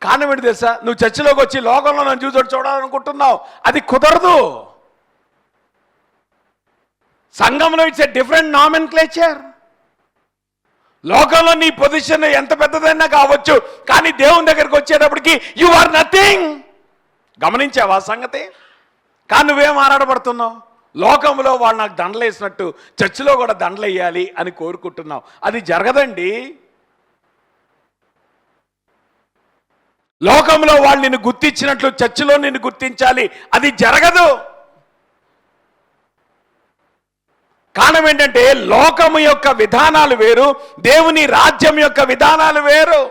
కారణం ఏంటి తెలుసా? నువ్వు చర్చిలోకి వచ్చి లోకంలో నన్ను చూడాలనుకుంటున్నావు, అది కుదరదు. సంఘంలో ఇట్స్ ఎ డిఫరెంట్ నామెన్క్లేచర్. లోకంలో నీ పొజిషన్ ఎంత పెద్దదైనా కావచ్చు, కానీ దేవుని దగ్గరికి వచ్చేటప్పటికి యు ఆర్ నథింగ్. గమనించావా సంగతి? కానీ నువ్వేం ఆరాటపడుతున్నావు? లోకంలో వాళ్ళు నాకు దండలు వేసినట్టు చర్చిలో కూడా దండలు వేయాలి అని కోరుకుంటున్నావు. అది జరగదండి. లోకంలో వాళ్ళు నిన్ను గుర్తించినట్లు చర్చిలో నిన్ను గుర్తించాలి, అది జరగదు. కారణం ఏంటంటే లోకము యొక్క విధానాలు వేరు, దేవుని రాజ్యం యొక్క విధానాలు వేరు.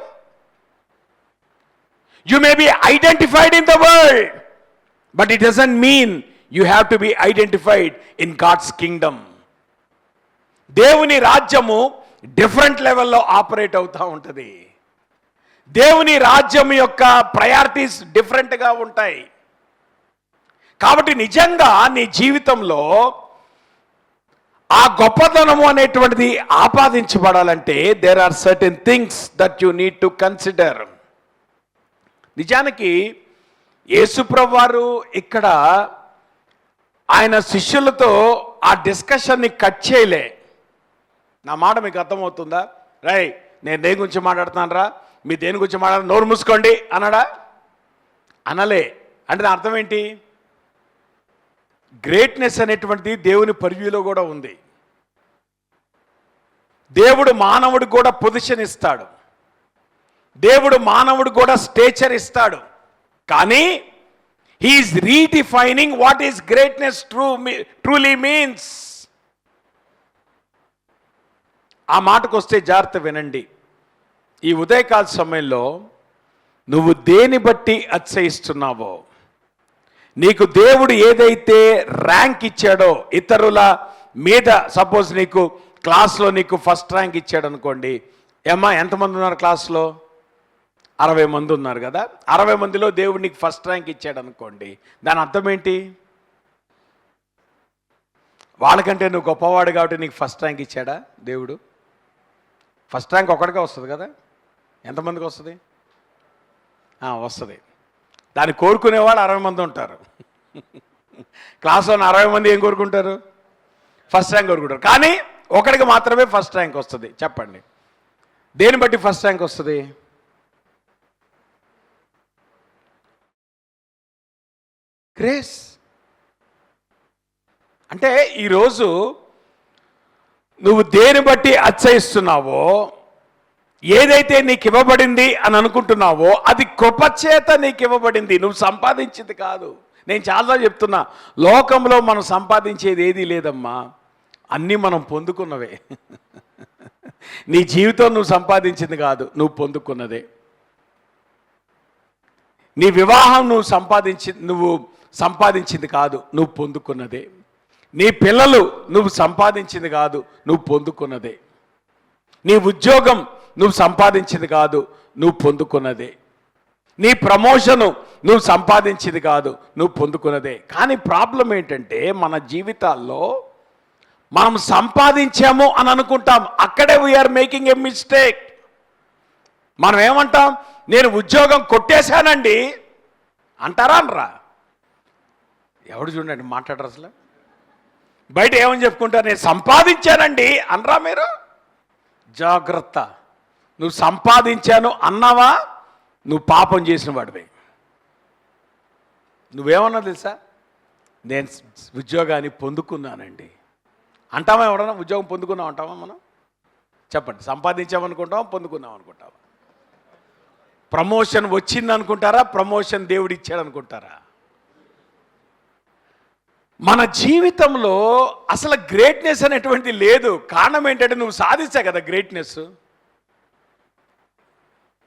You may be identified in the world, but it doesn't mean you have to be identified in God's kingdom. దేవుని రాజ్యము డిఫరెంట్ లెవెల్లో ఆపరేట్ అవుతూ ఉంటుంది. దేవుని రాజ్యం యొక్క ప్రయారిటీస్ డిఫరెంట్గా ఉంటాయి. కాబట్టి నిజంగా నీ జీవితంలో ఆ గొప్పతనము అనేటువంటిది ఆపాదించబడాలంటే there are certain things that you need to consider. నిజానికి యేసుప్రభువు వారు ఇక్కడ ఆయన శిష్యులతో ఆ డిస్కషన్ని కట్ చేయలే. నా మాట మీకు అర్థమవుతుందా? రై, నేను దేని గురించి మాట్లాడుతున్నాను రా, మీ దేని గురించి మాట్లాడ, నోరు మూసుకోండి అన్నాడా? అనలే. అంటే దాని అర్థం ఏంటి? గ్రేట్నెస్ అనేటువంటిది దేవుని పర్వ్యూలో కూడా ఉంది. దేవుడు మానవుడికి కూడా పొజిషన్ ఇస్తాడు. దేవుడు మానవుడికి కూడా స్టేచర్ ఇస్తాడు. కానీ he is redefining what is greatness truly means. ఆ మాటకు వస్తే జాగ్రత్త వినండి. ఈ ఉదయకాల సమయంలో నువ్వు దేని బట్టి అతిశయిస్తున్నావో, నీకు దేవుడు ఏదైతే ర్యాంక్ ఇచ్చాడో ఇతరుల మీద, సపోజ్ నీకు క్లాస్లో నీకు ఫస్ట్ ర్యాంక్ ఇచ్చాడు అనుకోండి. ఏమ్మా ఎంతమంది ఉన్నారు క్లాస్లో? 60 మంది ఉన్నారు కదా. 60 మందిలో దేవుడు నీకు ఫస్ట్ ర్యాంక్ ఇచ్చాడు అనుకోండి. దాని అర్థం ఏంటి? వాళ్ళకంటే నువ్వు గొప్పవాడు కాబట్టి నీకు ఫస్ట్ ర్యాంక్ ఇచ్చాడా దేవుడు? ఫస్ట్ ర్యాంక్ ఒకటిగా వస్తుంది కదా. ఎంతమందికి వస్తుంది? వస్తుంది. దాన్ని కోరుకునేవాళ్ళు 60 మంది ఉంటారు. క్లాస్లో 60 మంది ఏం కోరుకుంటారు? ఫస్ట్ ర్యాంక్ కోరుకుంటారు. కానీ ఒకడికి మాత్రమే ఫస్ట్ ర్యాంక్ వస్తుంది. చెప్పండి, దేని బట్టి ఫస్ట్ ర్యాంక్ వస్తుంది? గ్రేస్. అంటే ఈరోజు నువ్వు దేని బట్టి అతిశయిస్తున్నావో, ఏదైతే నీకు ఇవ్వబడింది అని అనుకుంటున్నావో అది కృపచేత నీకు ఇవ్వబడింది, నువ్వు సంపాదించింది కాదు. నేను చాలా చెప్తున్నా, లోకంలో మనం సంపాదించేది ఏదీ లేదమ్మా, అన్నీ మనం పొందుకున్నవే. నీ జీవితం నువ్వు సంపాదించింది కాదు, నువ్వు పొందుకున్నదే. నీ వివాహం నువ్వు సంపాదించింది కాదు, నువ్వు పొందుకున్నదే. నీ పిల్లలు నువ్వు సంపాదించింది కాదు, నువ్వు పొందుకున్నదే. నీ ఉద్యోగం నువ్వు సంపాదించింది కాదు, నువ్వు పొందుకున్నదే. నీ ప్రమోషను నువ్వు సంపాదించింది కాదు, నువ్వు పొందుకున్నదే. కానీ ప్రాబ్లం ఏంటంటే మన జీవితాల్లో మనం సంపాదించాము అని అనుకుంటాం, అక్కడే వీఆర్ మేకింగ్ ఎ మిస్టేక్. మనం ఏమంటాం? నేను ఉద్యోగం కొట్టేశానండి అంటారా అనరా? ఎవడు చూడండి మాట్లాడరు అసలు. బయట ఏమని చెప్పుకుంటారు? నేను సంపాదించానండి అనరా మీరు? జాగ్రత్త. నువ్వు సంపాదించాను అన్నావా, నువ్వు పాపం చేసిన వాడివే. నువ్వేమన్నా తెలుసా? నేను ఉద్యోగాన్ని పొందుకున్నానండి అంటావా? ఎవడన్నా ఉద్యోగం పొందుకున్నాం అంటావా మనం? చెప్పండి, సంపాదించామనుకుంటావా, పొందుకున్నాం అనుకుంటావా? ప్రమోషన్ వచ్చింది అనుకుంటారా, ప్రమోషన్ దేవుడు ఇచ్చాడు అనుకుంటారా? మన జీవితంలో అసలు గ్రేట్నెస్ అనేటువంటిది లేదు. కారణం ఏంటంటే నువ్వు సాధించా కదా గ్రేట్నెస్.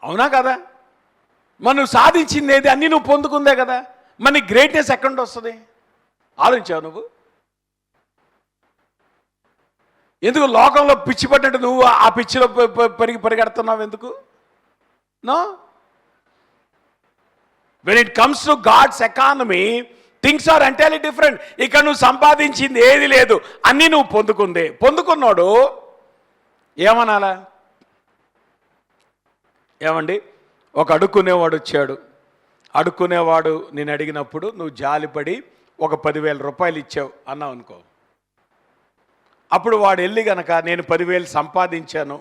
అవునా కదా? మరి నువ్వు సాధించింది ఏది? అన్నీ నువ్వు పొందుకుందే కదా. మరి గ్రేట్నెస్ ఎక్కడి నుండి వస్తుంది? ఆలోచించావు నువ్వు? ఎందుకు లోకంలో పిచ్చి పడ్డట్టు నువ్వు ఆ పిచ్చిలో పరిగెడుతున్నావు ఎందుకు? No. When it comes to God's economy, things are entirely different. ఇక్కడ నువ్వు సంపాదించింది ఏది లేదు, అన్నీ నువ్వు పొందుకుందే. పొందుకున్నాడు ఏమనాలా? ఏమండి, ఒక అడుక్కునేవాడు వచ్చాడు. అడుక్కునేవాడు నేను అడిగినప్పుడు నువ్వు జాలిపడి ఒక 10,000 రూపాయలు ఇచ్చావు అన్నావు అనుకో. అప్పుడు వాడు వెళ్ళి గనక నేను 10,000 సంపాదించాను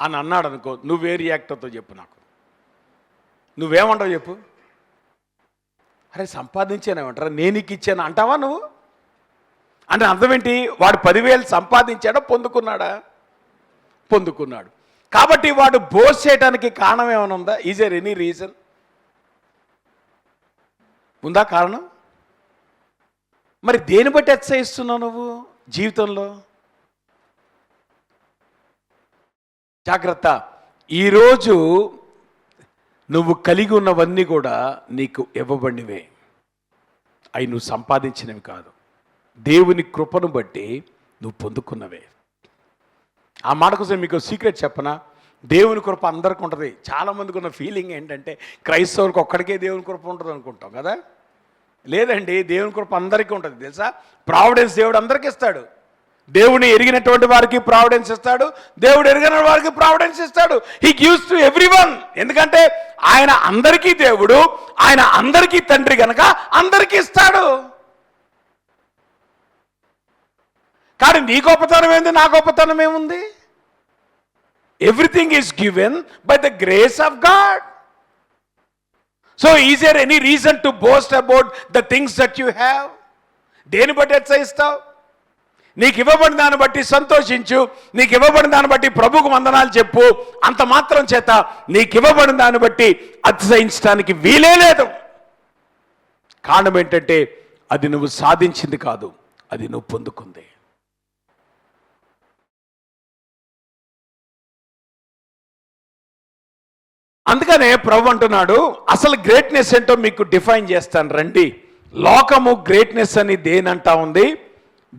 అని అన్నాడు అనుకో, నువ్వే రియాక్టర్తో చెప్పు నాకు. నువ్వేమంటావు చెప్పు? అరే సంపాదించానేమంటారా, నేను నీకు ఇచ్చాను అంటావా నువ్వు? అంటే అర్థం ఏంటి? వాడు 10,000 సంపాదించాడా, పొందుకున్నాడా? పొందుకున్నాడు. కాబట్టి వాడు బోస్ చేయడానికి కారణం ఏమైనా ఉందా? Is there any reason? ఉందా కారణం? మరి దేని బట్టి అతిశయిస్తున్నావు నువ్వు జీవితంలో? జాగ్రత్త. ఈరోజు నువ్వు కలిగి ఉన్నవన్నీ కూడా నీకు ఇవ్వబడినవే, అవి నువ్వు సంపాదించినవి కాదు. దేవుని కృపను బట్టి నువ్వు పొందుకున్నవే. ఆ మాట కోసం మీకు సీక్రెట్ చెప్పనా? దేవుని కృప అందరికీ ఉంటుంది. చాలామందికి ఉన్న ఫీలింగ్ ఏంటంటే క్రైస్తవులకు ఒక్కడికే దేవుని కృప ఉంటుంది అనుకుంటాం కదా. లేదండి, దేవుని కృప అందరికీ ఉంటుంది తెలుసా. ప్రావిడెన్స్ దేవుడు అందరికీ ఇస్తాడు. దేవుని ఎరిగినటువంటి వారికి ప్రావిడెన్స్ ఇస్తాడు, దేవుడు ఎరిగిన వారికి ప్రావిడెన్స్ ఇస్తాడు. He gives to everyone. ఎందుకంటే ఆయన అందరికీ దేవుడు, ఆయన అందరికీ తండ్రి గనక అందరికీ ఇస్తాడు. కానీ నీ గొప్పతనం ఏంది, నా గొప్పతనం ఏముంది? Everything is given by the grace of God. So is there any reason to boast about the things that you have? దేని బట్టి అతిశయిస్తావు? నీకు ఇవ్వబడిన దాన్ని బట్టి సంతోషించు, నీకు ఇవ్వబడిన దాన్ని బట్టి ప్రభుకు వందనాలు చెప్పు. అంత మాత్రం చేత నీకు ఇవ్వబడిన దాన్ని బట్టి అతిశయించడానికి వీలే లేదు. కారణం ఏంటంటే అది నువ్వు సాధించింది కాదు, అది నువ్వు పొందుకుంది. అందుకనే ప్రభు అంటున్నాడు, అసలు గ్రేట్నెస్ ఏంటో మీకు డిఫైన్ చేస్తాను రండి. లోకము గ్రేట్నెస్ అని దేనంటా ఉంది,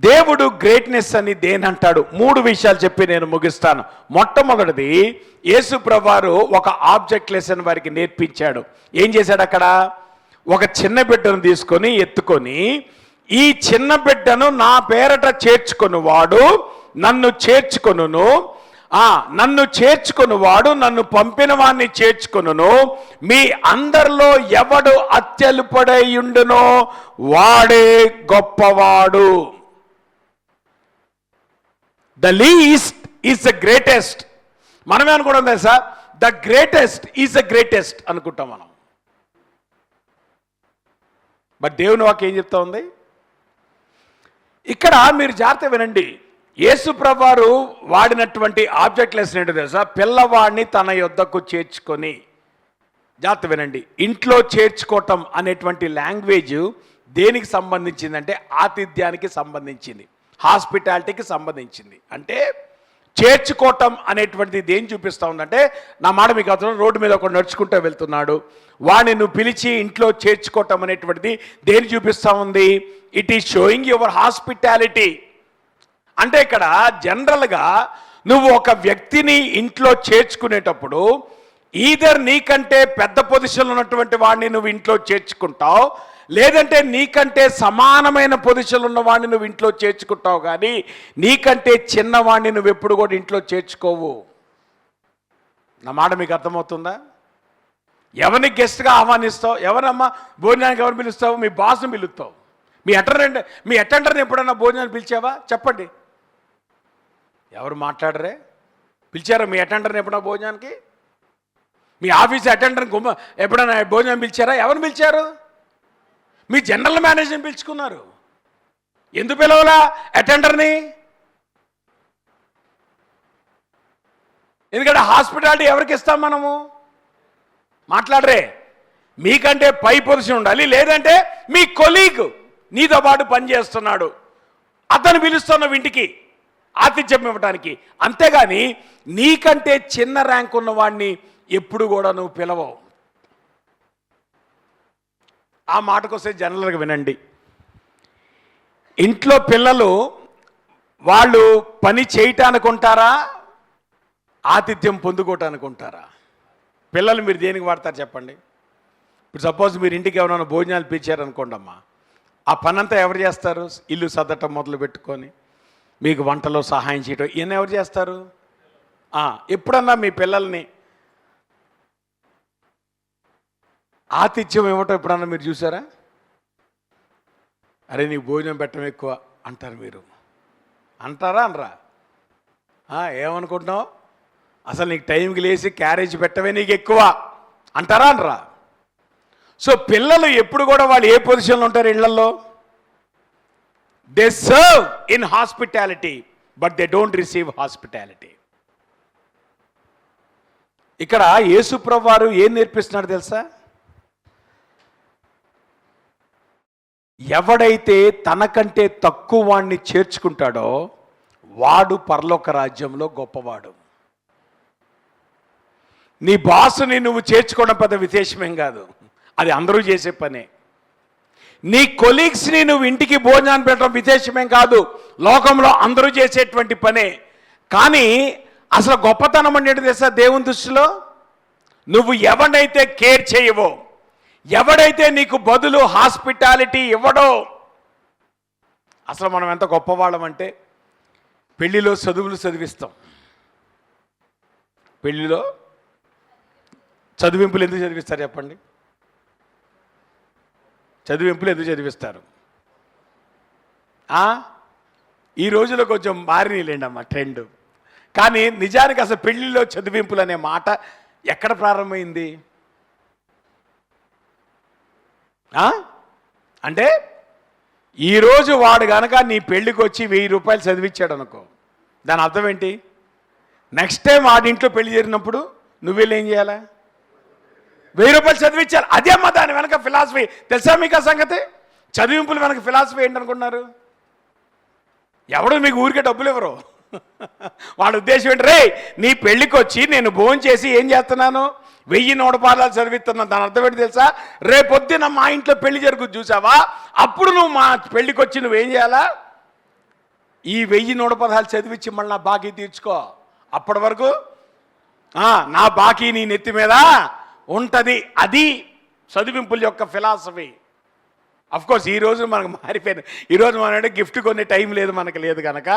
దేవుడు గ్రేట్నెస్ అని దేనంటాడు. 3 విషయాలు చెప్పి నేను ముగిస్తాను. మొట్టమొదటిది, యేసు ప్రభువారు ఒక ఆబ్జెక్ట్ లెసన్ వారికి నేర్పించాడు. ఏం చేశాడు అక్కడ? ఒక చిన్న బిడ్డను తీసుకొని ఎత్తుకొని, ఈ చిన్న బిడ్డను నా పేరట చేర్చుకొని వాడు నన్ను చేర్చుకొనును, నన్ను చేర్చుకుని వాడు నన్ను పంపిన వాడిని చేర్చుకును, మీ అందరిలో ఎవడు అత్యల్పుడైయుండునో వాడే గొప్పవాడు. The least is the greatest. మనమే అనుకుంటాం తెలుసా, the greatest is the greatest అనుకుంటాం మనం. బట్ దేవుని వాక్యం ఏం చెప్తా ఉంది ఇక్కడ? మీరు జాగ్రత్త వినండి. యేసు ప్రభువారు వాడినటువంటి ఆబ్జెక్ట్ లెసన్ ఏంటో తెలుసా? పిల్లవాడిని తన యొద్దకు చేర్చుకొని. జాగ్రత్త వినండి. ఇంట్లో చేర్చుకోవటం అనేటువంటి లాంగ్వేజ్ దేనికి సంబంధించిందంటే ఆతిథ్యానికి సంబంధించింది, హాస్పిటాలిటీకి సంబంధించింది. అంటే చేర్చుకోవటం అనేటువంటిది దేని చూపిస్తూ ఉందంటే, నా మాట మీకు అతను రోడ్డు మీద ఒకడు నడుచుకుంటూ వెళ్తున్నాడు, వాడిని నువ్వు పిలిచి ఇంట్లో చేర్చుకోవటం అనేటువంటిది దేని చూపిస్తూ ఉంది? It is showing your hospitality. అంటే ఇక్కడ జనరల్గా నువ్వు ఒక వ్యక్తిని ఇంట్లో చేర్చుకునేటప్పుడు ఈధర్ నీకంటే పెద్ద పొజిషన్లో ఉన్నటువంటి వాడిని నువ్వు ఇంట్లో చేర్చుకుంటావు, లేదంటే నీకంటే సమానమైన పొజిషన్లో ఉన్న వాడిని నువ్వు ఇంట్లో చేర్చుకుంటావు, కానీ నీకంటే చిన్నవాడిని నువ్వు ఎప్పుడు కూడా ఇంట్లో చేర్చుకోవు. నా మాట మీకు అర్థమవుతుందా? ఎవరిని గెస్ట్గా ఆహ్వానిస్తావు? ఎవరమ్మా భోజనానికి ఎవరు పిలుస్తావు? మీ బాస్ను పిలుస్తావు. మీ అటెండర్ని ఎప్పుడన్నా భోజనాన్ని పిలిచావా? చెప్పండి. ఎవరు మాట్లాడరే? పిలిచారా మీ అటెండర్ని ఎప్పుడన్నా భోజనానికి? మీ ఆఫీస్ అటెండర్ని ఎప్పుడైనా భోజనం పిలిచారా? ఎవరిని పిలిచారు? మీ జనరల్ మేనేజర్ని పిలుచుకున్నారు. ఎందుకు పిలవలా అటెండర్ని? ఎందుకంటే హాస్పిటాలిటీ ఎవరికి ఇస్తాం మనము? మాట్లాడరే. మీకంటే పై పొజిషన్ ఉండాలి, లేదంటే మీ కొలీగ్ నీతో పాటు పనిచేస్తున్నాడు, అతను పిలుస్తున్నావు ఇంటికి ఆతిథ్యం ఇవ్వడానికి. అంతేగాని నీకంటే చిన్న ర్యాంక్ ఉన్నవాడిని ఎప్పుడు కూడా నువ్వు పిలవవు. ఆ మాటకొస్తే జనరల్గా వినండి. ఇంట్లో పిల్లలు వాళ్ళు పని చేయటానికి ఉంటారా, ఆతిథ్యం పొందుకోవటానికి ఉంటారా? పిల్లలు మీరు దేనికి వాడతారు చెప్పండి? ఇప్పుడు సపోజ్ మీరు ఇంటికి ఎవరైనా భోజనాలు పిలిచారనుకోండి అమ్మా, ఆ పనంతా ఎవరు చేస్తారు? ఇల్లు సర్దటం మొదలు పెట్టుకొని మీకు వంటలో సహాయం చేయటం ఇవన్నీ ఎవరు చేస్తారు? ఎప్పుడన్నా మీ పిల్లల్ని ఆతిథ్యం ఇవ్వటం ఎప్పుడన్నా మీరు చూసారా? అరే నీకు భోజనం పెట్టడం ఎక్కువ అంటారు. మీరు అంటారా అనరా? ఏమనుకుంటున్నావు? అసలు నీకు టైంకి లేచి క్యారేజ్ పెట్టవే నీకు ఎక్కువ అంటారా అనరా? సో పిల్లలు ఎప్పుడు కూడా వాళ్ళు ఏ పొజిషన్లో ఉంటారు ఇళ్లలో? They serve in hospitality but they don't receive hospitality. ఇక్కడ యేసు ప్రభువారు ఏం నేర్పిస్తున్నాడు తెలుసా? ఎవడైతే తనకంటే తక్కువ వాడిని చేర్చుకుంటాడో వాడు పరలోక రాజ్యంలో గొప్పవాడు. నీ బాసుని నువ్వు చేర్చుకోవడం పెద్ద విశేషమేం కాదు, అది అందరూ చేసే పనే. నీ కొలీగ్స్ని నువ్వు ఇంటికి భోజనాన్ని పెట్టడం విశేషమేం కాదు, లోకంలో అందరూ చేసేటువంటి పనే. కానీ అసలు గొప్పతనం అంటే తెలుసా దేవుని దృష్టిలో? నువ్వు ఎవడైతే కేర్ చేయవో, ఎవడైతే నీకు బదులు హాస్పిటాలిటీ ఇవ్వడో. అసలు మనం ఎంత గొప్పవాళ్ళం అంటే పెళ్లిలో చదువులు చదివిస్తాం. పెళ్లిలో చదివింపులు ఎందుకు చదివిస్తారు చెప్పండి? చదివింపులు ఎందుకు చదివిస్తారు? ఈ రోజులో కొంచెం మారినలేండి అమ్మ ట్రెండ్. కానీ నిజానికి అసలు పెళ్లిలో చదివింపులు అనే మాట ఎక్కడ ప్రారంభమైంది? అంటే ఈరోజు వాడు కనుక నీ పెళ్ళికి వచ్చి 1000 రూపాయలు చదివించాడు అనుకో, దాని అర్థం ఏంటి? నెక్స్ట్ టైం వాడింట్లో పెళ్లి జరిగినప్పుడు నువ్వు వెళ్ళి ఏం చేయాలా? 1000 చదివించారు. అదేమ్మా దాని వెనక ఫిలాసఫీ. తెలుసా మీకు ఆ సంగతి? చదివింపులు వెనక ఫిలాసఫీ ఏంటనుకున్నారు? ఎవడు మీకు ఊరికే డబ్బులు ఇవ్వరు. వాళ్ళ ఉద్దేశం ఏంటి? రే నీ పెళ్ళికి వచ్చి నేను భోజనం చేసి ఏం చేస్తున్నాను? 1000 పాఠాలు చదివిస్తున్నాను. దాని అర్థం ఏంటి తెలుసా? రేపొద్దున మా ఇంట్లో పెళ్లి జరుగుతుంది చూసావా, అప్పుడు నువ్వు మా పెళ్ళికి వచ్చి నువ్వేం చేయాలా? ఈ 1000 పాఠాలు చదివించి మళ్ళీ నా బాకీ తీర్చుకో. అప్పటి వరకు నా బాకీ నీ నెత్తి మీద ఉంటుంది. అది చదివింపుల యొక్క ఫిలాసఫీ. అఫ్కోర్స్ ఈరోజు మనకు మారిపోయింది. ఈరోజు మనం గిఫ్ట్ కొనే టైం లేదు, మనకు లేదు కనుక,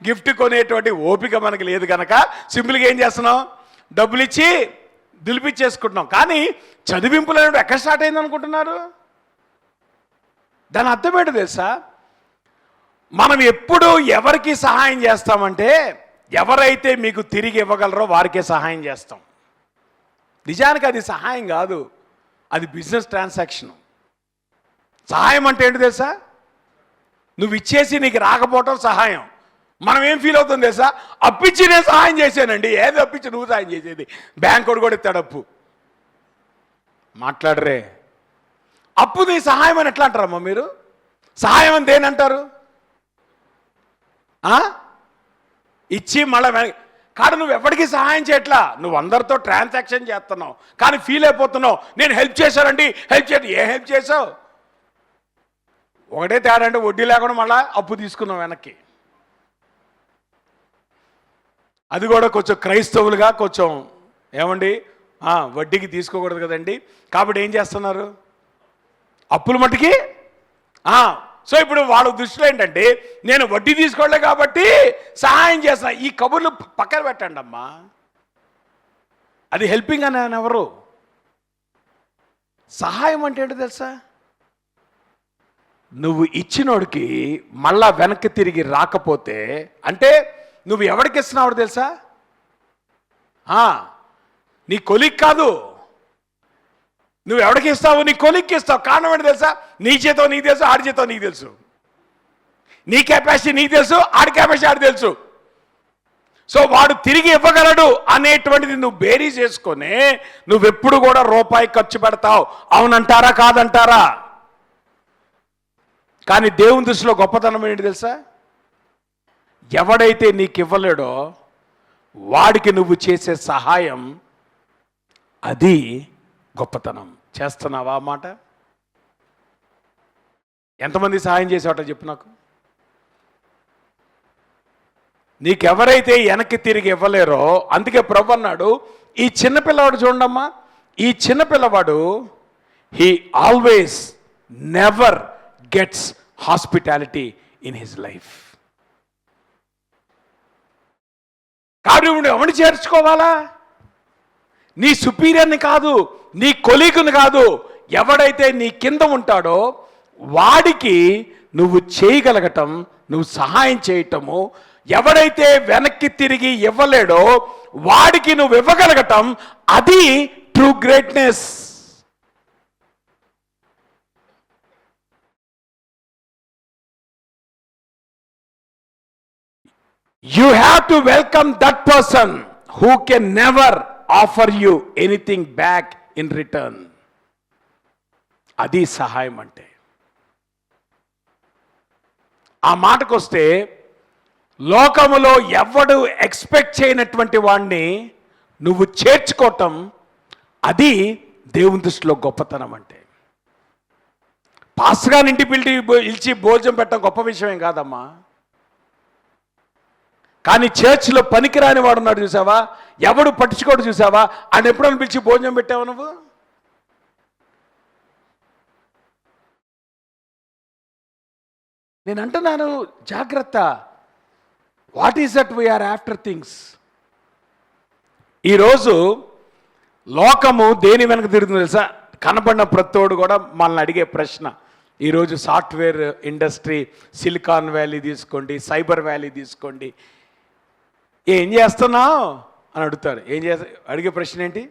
గిఫ్ట్ కొనేటువంటి ఓపిక మనకు లేదు కనుక సింపుల్గా ఏం చేస్తున్నాం? డబ్బులు ఇచ్చి దులిపిచ్చేసుకుంటున్నాం. కానీ చదివింపులు అనేవి ఎక్కడ స్టార్ట్ అయింది అనుకుంటున్నారు? దాని అర్థం ఏంటో తెలుసా? మనం ఎప్పుడు ఎవరికి సహాయం చేస్తామంటే, ఎవరైతే మీకు తిరిగి ఇవ్వగలరో వారికే సహాయం చేస్తాం. నిజానికి అది సహాయం కాదు, అది బిజినెస్ ట్రాన్సాక్షన్. సహాయం అంటే ఏంటి తెలుసా? నువ్వు ఇచ్చేసి నీకు రాకపోవటం సహాయం. మనం ఏం ఫీల్ అవుతుంది తెలుసా? అప్పిచ్చి నేను సహాయం చేశానండి. ఏది అప్పిచ్చి నువ్వు సహాయం చేసేది? బ్యాంకుడు కూడా ఇస్తాడు అప్పు. మాట్లాడరే. అప్పు నీ సహాయం అని ఎట్లా అంటారమ్మా మీరు? సహాయం అని దేని అంటారు? ఇచ్చి మళ్ళీ కాదు, నువ్వు ఎవరికి సహాయం చేయట్లా, నువ్వు అందరితో ట్రాన్సాక్షన్ చేస్తున్నావు, కానీ ఫీల్ అయిపోతున్నావు నేను హెల్ప్ చేశానండి, హెల్ప్ చేయడం. ఏ హెల్ప్ చేసావు? ఒకటే తేడా అంటే వడ్డీ లేకుండా మళ్ళీ అప్పు తీసుకున్నావు వెనక్కి. అది కూడా కొంచెం క్రైస్తవులుగా కొంచెం ఏమండి వడ్డీకి తీసుకోకూడదు కదండి, కాబట్టి ఏం చేస్తున్నారు? అప్పుల మట్టుకి. సో ఇప్పుడు వాళ్ళ దృష్టిలో ఏంటంటే, నేను వడ్డీ తీసుకోలే కాబట్టి సహాయం చేస్తున్నా. ఈ కబుర్లు పక్కన పెట్టండి అమ్మా. అది హెల్పింగ్ అని ఎవరు? సహాయం అంటే ఏంటో తెలుసా? నువ్వు ఇచ్చినోడికి మళ్ళా వెనక్కి తిరిగి రాకపోతే, అంటే నువ్వు ఎవరికి ఇస్తున్నావు తెలుసా? నీ కొలిక్ కాదు. నువ్వు ఎవరికి ఇస్తావు? నీ కొలిక్కి ఇస్తావు. కారణం ఏంటి తెలుసా? నీ చేతో నీకు తెలుసు, ఆడి చేతో నీకు తెలుసు. నీ కెపాసిటీ నీకు తెలుసు, ఆడి కెపాసిటీ ఆడి తెలుసు. సో వాడు తిరిగి ఇవ్వగలడు అనేటువంటిది నువ్వు బేరీ చేసుకొని నువ్వెప్పుడు కూడా రూపాయి ఖర్చు పెడతావు. అవునంటారా కాదంటారా? కానీ దేవుని దృష్టిలో గొప్పతనం ఏంటి తెలుసా? ఎవడైతే నీకు ఇవ్వలేడో వాడికి నువ్వు చేసే సహాయం, అది గొప్పతనం. చేస్తున్నావా ఆ మాట? ఎంతమంది సహాయం చేసేవాట చెప్పు నాకు. నీకెవరైతే వెనక్కి తిరిగి ఇవ్వలేరో, అందుకే ప్రభు అన్నాడు, ఈ చిన్నపిల్లవాడు చూడమ్మా, ఈ చిన్నపిల్లవాడు he always never gets hospitality in his life. కాబట్టి నువ్వు ఎవరిని చేర్చుకోవాలా? నీ సుపీరియర్ని కాదు, నీ కొలీగుని కాదు, ఎవడైతే నీ కింద ఉంటాడో వాడికి నువ్వు చేయగలగటం, నువ్వు సహాయం చేయటము. ఎవడైతే వెనక్కి తిరిగి ఇవ్వలేడో వాడికి నువ్వు ఇవ్వగలగటం, అది true greatness. You have to welcome that person who can never offer you anything back in return. అది సహాయం అంటే. ఆ మాటకొస్తే, లోకములో ఎవడు ఎక్స్పెక్ట్ చేయనటువంటి వాడిని నువ్వు చేర్చుకోవటం, అది దేవుని దృష్టిలో గొప్పతనం అంటే. పాస్గా ఇంటి పిలిచి భోజనం పెట్టడం గొప్ప విషయం కాదమ్మా. కానీ చర్చ్లో పనికిరాని వాడు ఉన్నాడు చూసావా, ఎవడు పట్టించుకోడు చూసావా, ఆయన ఎప్పుడైనా పిలిచి భోజనం పెట్టావు నువ్వు? నేను అంటున్నాను, జాగ్రత్త. What is that we are after things. ఈరోజు లోకము దేని వెనక తిరుగుతుంది తెలుసా? కనబడిన ప్రతోడు కూడా మనల్ని అడిగే ప్రశ్న. ఈరోజు సాఫ్ట్వేర్ ఇండస్ట్రీ, సిలికాన్ వ్యాలీ తీసుకోండి, సైబర్ వ్యాలీ తీసుకోండి, ఏం చేస్తున్నావు అని అడుగుతాడు. అడిగే ప్రశ్న ఏంటి?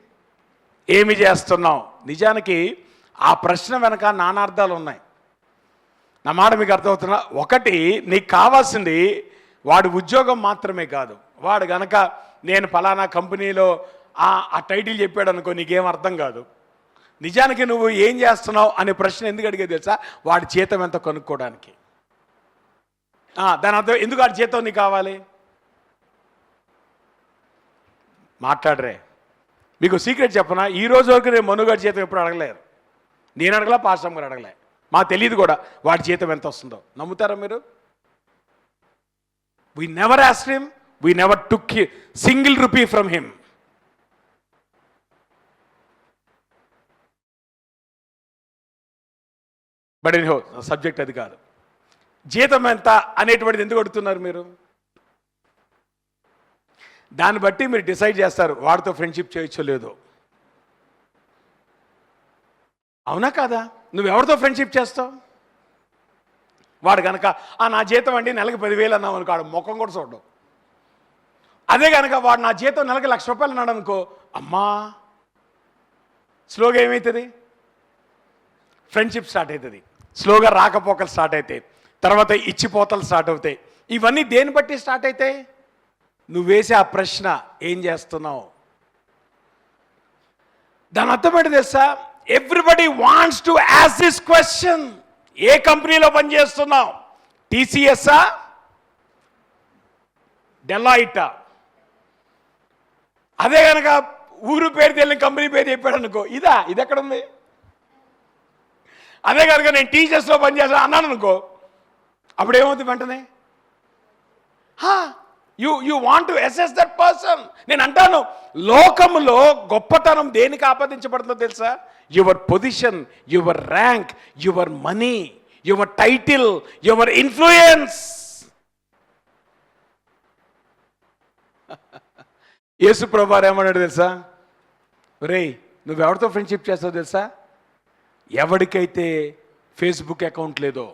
ఏమి చేస్తున్నావు? నిజానికి ఆ ప్రశ్న వెనక నానార్థాలు ఉన్నాయి. నా మాట మీకు అర్థమవుతున్నా? ఒకటి, నీకు కావాల్సింది వాడి ఉద్యోగం మాత్రమే కాదు. వాడు గనక నేను ఫలానా కంపెనీలో ఆ టైటిల్ చెప్పాడు అనుకో, నీకేం అర్థం కాదు. నిజానికి నువ్వు ఏం చేస్తున్నావు అనే ప్రశ్న ఎందుకు అడిగేది తెలుసా? వాడి జీతం ఎంత కనుక్కోవడానికి. దాని అర్థం ఎందుకు వాడి జీతం నీకు కావాలి? మాట్లాడరే. మీకు సీక్రెట్ చెప్పనా, ఈ రోజు వరకు నేను మనుగాడి జీతం ఎప్పుడు అడగలేరు. నేను అడగలే, పాస్టర్ గారు అడగలే. మాకు తెలియదు కూడా వాడి జీతం ఎంత వస్తుందో. నమ్ముతారా మీరు? We never asked him, we never took single rupee from him. But anyhow, subject అది కాదు. జీతం ఎంత అనేటువంటిది ఎందుకు అడుగుతున్నారు మీరు? దాన్ని బట్టి మీరు డిసైడ్ చేస్తారు వాడితో ఫ్రెండ్షిప్ చేయొచ్చో లేదో. అవునా కాదా? నువ్వు ఎవరితో ఫ్రెండ్షిప్ చేస్తావు? వాడు కనుక నా జీతం అండి నెలకి 10,000 అన్నావు అనుకో, ఆడు ముఖం కూడా చూడడం. అదే కనుక వాడు నా జీతం నెలకి ₹1,00,000 అన్నాడు అనుకో, అమ్మా స్లోగా ఏమవుతుంది? ఫ్రెండ్షిప్ స్టార్ట్ అవుతుంది. స్లోగా రాకపోకలు స్టార్ట్ అవుతాయి. తర్వాత ఇచ్చిపోతలు స్టార్ట్ అవుతాయి. ఇవన్నీ దేన్ని బట్టి స్టార్ట్ అవుతాయి? నువ్వు వేసే ఆ ప్రశ్న, ఏం చేస్తున్నావు? దాని అర్థం ఏంటి తెలుసా? Everybody wants to ask this question. ఏ కంపెనీలో పనిచేస్తున్నావు? టీసీఎస్ఆ, డెలాయిటా? అదే కనుక ఊరు పేరు తెలియని కంపెనీ పేరు చెప్పాడు అనుకో, ఇది ఎక్కడ ఉంది? అదే కనుక నేను టీచర్స్లో పనిచేస్తాను అన్నాను అనుకో, అప్పుడు ఏమవుతుంది వెంటనే? You want to assess that person. నేను అంటాను, లోకములో గొప్పతనం దేనికి ఆపాదించబడుతుందో తెలుసా? Your position, your rank, your money, your title, your influence. Yesu ప్రభువారు ఏమన్నాడు తెలుసా? రేయ్, నువ్వెవరితో ఫ్రెండ్షిప్ చేస్తావు తెలుసా? ఎవడికైతే ఫేస్బుక్ అకౌంట్ లేదో,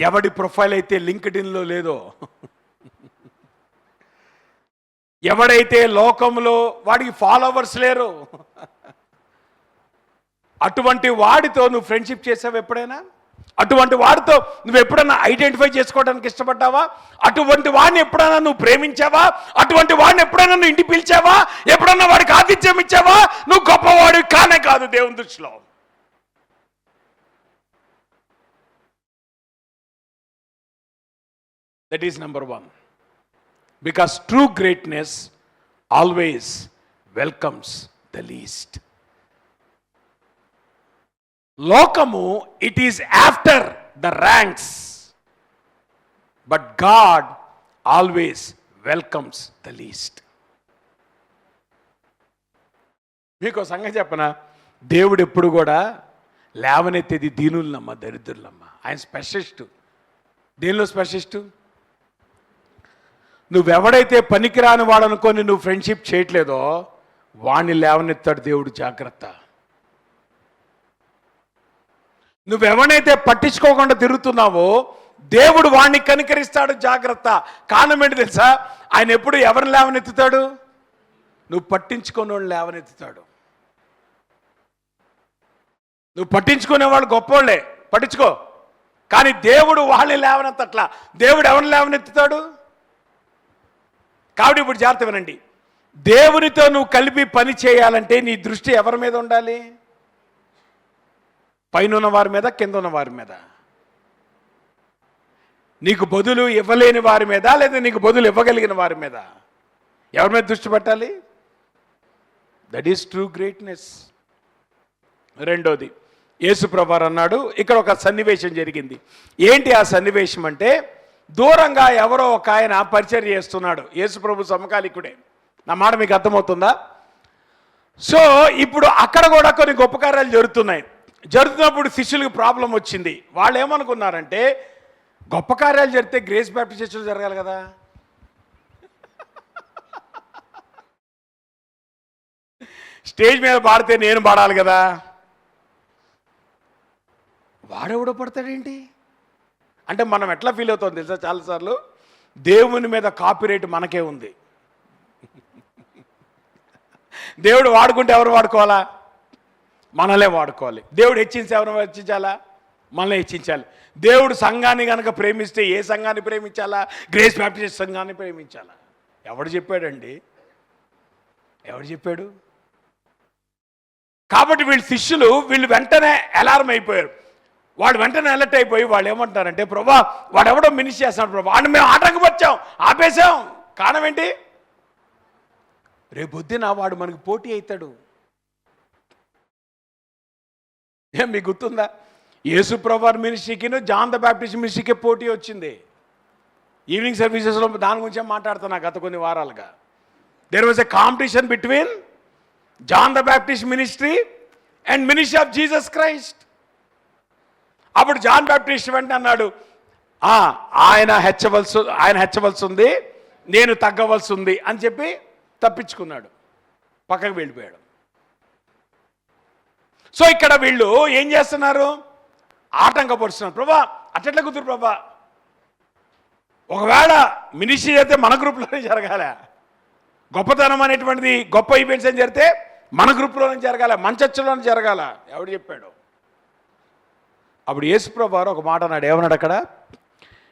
ఎవడి ప్రొఫైల్ అయితే లింక్డ్ఇన్లో లేదో, ఎవడైతే లోకంలో వాడికి ఫాలోవర్స్ లేరు, అటువంటి వాడితో నువ్వు ఫ్రెండ్షిప్ చేసావు ఎప్పుడైనా? అటువంటి వాడితో నువ్వు ఎప్పుడైనా ఐడెంటిఫై చేసుకోవడానికి ఇష్టపడ్డావా? అటువంటి వాడిని ఎప్పుడైనా నువ్వు ప్రేమించావా? అటువంటి వాడిని ఎప్పుడైనా నువ్వు ఇంటికి పిలిచావా? ఎప్పుడన్నా వాడికి ఆతిథ్యం ఇచ్చావా? నువ్వు గొప్పవాడు కానే కాదు దేవుని దృష్టిలో. That is number 1. Because true greatness always welcomes the least. లోకము, it is after the ranks, but God always welcomes the least. మీకు సంగతి చెప్పనా? దేవుడు ఎప్పుడు కూడా లేవనెత్తేది దీనులనమ్మ, దరిద్రులమ్మ. ఆయన స్పెషలిస్ట్. దేనిలో స్పెషలిస్టు? నువ్వెవడైతే పనికిరాని వాడు అనుకొని నువ్వు ఫ్రెండ్షిప్ చేయట్లేదో వాడిని లేవనెత్తాడు దేవుడు, జాగ్రత్త. నువ్వెవడైతే పట్టించుకోకుండా తిరుగుతున్నావో దేవుడు వాడిని కనికరిస్తాడు, జాగ్రత్త. కారణం ఏంటి తెలుసా? ఆయన ఎప్పుడు ఎవరిని లేవనెత్తుతాడు? నువ్వు పట్టించుకునే వాళ్ళని లేవనెత్తుతాడు. నువ్వు పట్టించుకునే వాళ్ళు గొప్పోళ్ళే, పట్టించుకో. కానీ దేవుడు వాళ్ళని లేవనెత్తట్లా. దేవుడు ఎవరిని లేవనెత్తుతాడు? కాబట్టి ఇప్పుడు జాగ్రత్త వినండి. దేవునితో నువ్వు కలిపి పని చేయాలంటే నీ దృష్టి ఎవరి మీద ఉండాలి? పైన ఉన్న వారి మీద, కింద ఉన్న వారి మీద. నీకు బదులు ఇవ్వలేని వారి మీద, లేదా నీకు బదులు ఇవ్వగలిగిన వారి మీద. ఎవరి మీద దృష్టి పెట్టాలి? That is true greatness. రెండోది, యేసు ప్రభువారు అన్నాడు, ఇక్కడ ఒక సన్నివేశం జరిగింది. ఏంటి ఆ సన్నివేశం అంటే, దూరంగా ఎవరో ఒక ఆయన పరిచర్య చేస్తున్నాడు. యేసు ప్రభు సమకాలికుడే. నా మాట మీకు అర్థమవుతుందా? సో ఇప్పుడు అక్కడ కూడా కొన్ని గొప్ప కార్యాలు జరుగుతున్నాయి. జరుగుతున్నప్పుడు శిష్యులకు ప్రాబ్లం వచ్చింది. వాళ్ళు ఏమనుకున్నారంటే, గొప్ప కార్యాలు జరిగితే గ్రేస్ బ్యాప్టిస్ట్ చర్చిలో జరగాలి కదా. స్టేజ్ మీద పాడితే నేను పాడాలి కదా. వాడెవడో పడతాడేంటి అంటే మనం ఎట్లా ఫీల్ అవుతాం తెలుసా? చాలాసార్లు దేవుని మీద కాపీరైట్ మనకే ఉంది. దేవుడు వాడుకుంటే ఎవరు వాడుకోవాలా? మనలే వాడుకోవాలి. దేవుడు హెచ్చించి ఎవరు హెచ్చించాలా? మనల్ని హెచ్చించాలి. దేవుడు సంఘాన్ని కనుక ప్రేమిస్తే ఏ సంఘాన్ని ప్రేమించాలా? గ్రేస్ బ్యాప్టిస్ట్ సంఘాన్ని ప్రేమించాలా? ఎవడు చెప్పాడండి? ఎవడు చెప్పాడు? కాబట్టి వీళ్ళు శిష్యులు వీళ్ళు వెంటనే అలారం అయిపోయారు. వాళ్ళు వెంటనే అలర్ట్ అయిపోయి వాళ్ళు ఏమంటారంటే, ప్రభా వాడు ఎవడో మినిస్ చేస్తున్నాడు ప్రభా, వాడిని మేము ఆటంకపరిచాం, ఆపేశాం. కారణం ఏంటి? రేపొద్దున వాడు మనకి పోటీ అవుతాడు. ఏం మీకు గుర్తుందా? యేసు ప్రభువారి మినిస్ట్రీకిను జాన్ ద బ్యాప్టిస్ట్ మినిస్ట్రీకి పోటీ వచ్చింది. ఈవినింగ్ సర్వీసెస్లో దాని గురించే మాట్లాడుతున్నా గత కొన్ని వారాలుగా. There was a competition between John the Baptist ministry and ministry of Jesus Christ. అప్పుడు జాన్ బ్యాప్టిస్ట్ వెంటనే అన్నాడు, ఆయన హెచ్చవలసి ఉంది, నేను తగ్గవలసి ఉంది అని చెప్పి తప్పించుకున్నాడు, పక్కకు వెళ్ళిపోయాడు. సో ఇక్కడ వీళ్ళు ఏం చేస్తున్నారు? ఆటంకపరుస్తున్నారు. ప్రభా అట్లా కుదురు ప్రభా, ఒకవేళ మినిస్ట్రీ అయితే మన గ్రూప్లోనే జరగాల, గొప్పతనం అనేటువంటిది గొప్ప ఈవెంట్స్ అని జరిగితే మన గ్రూప్లోనే జరగాల, మన చర్చలోనే జరగాల. ఎవడు చెప్పాడు? అప్పుడు యేసు ప్రభు వారు ఒక మాట అన్నాడు. ఏమన్నాడు అక్కడ?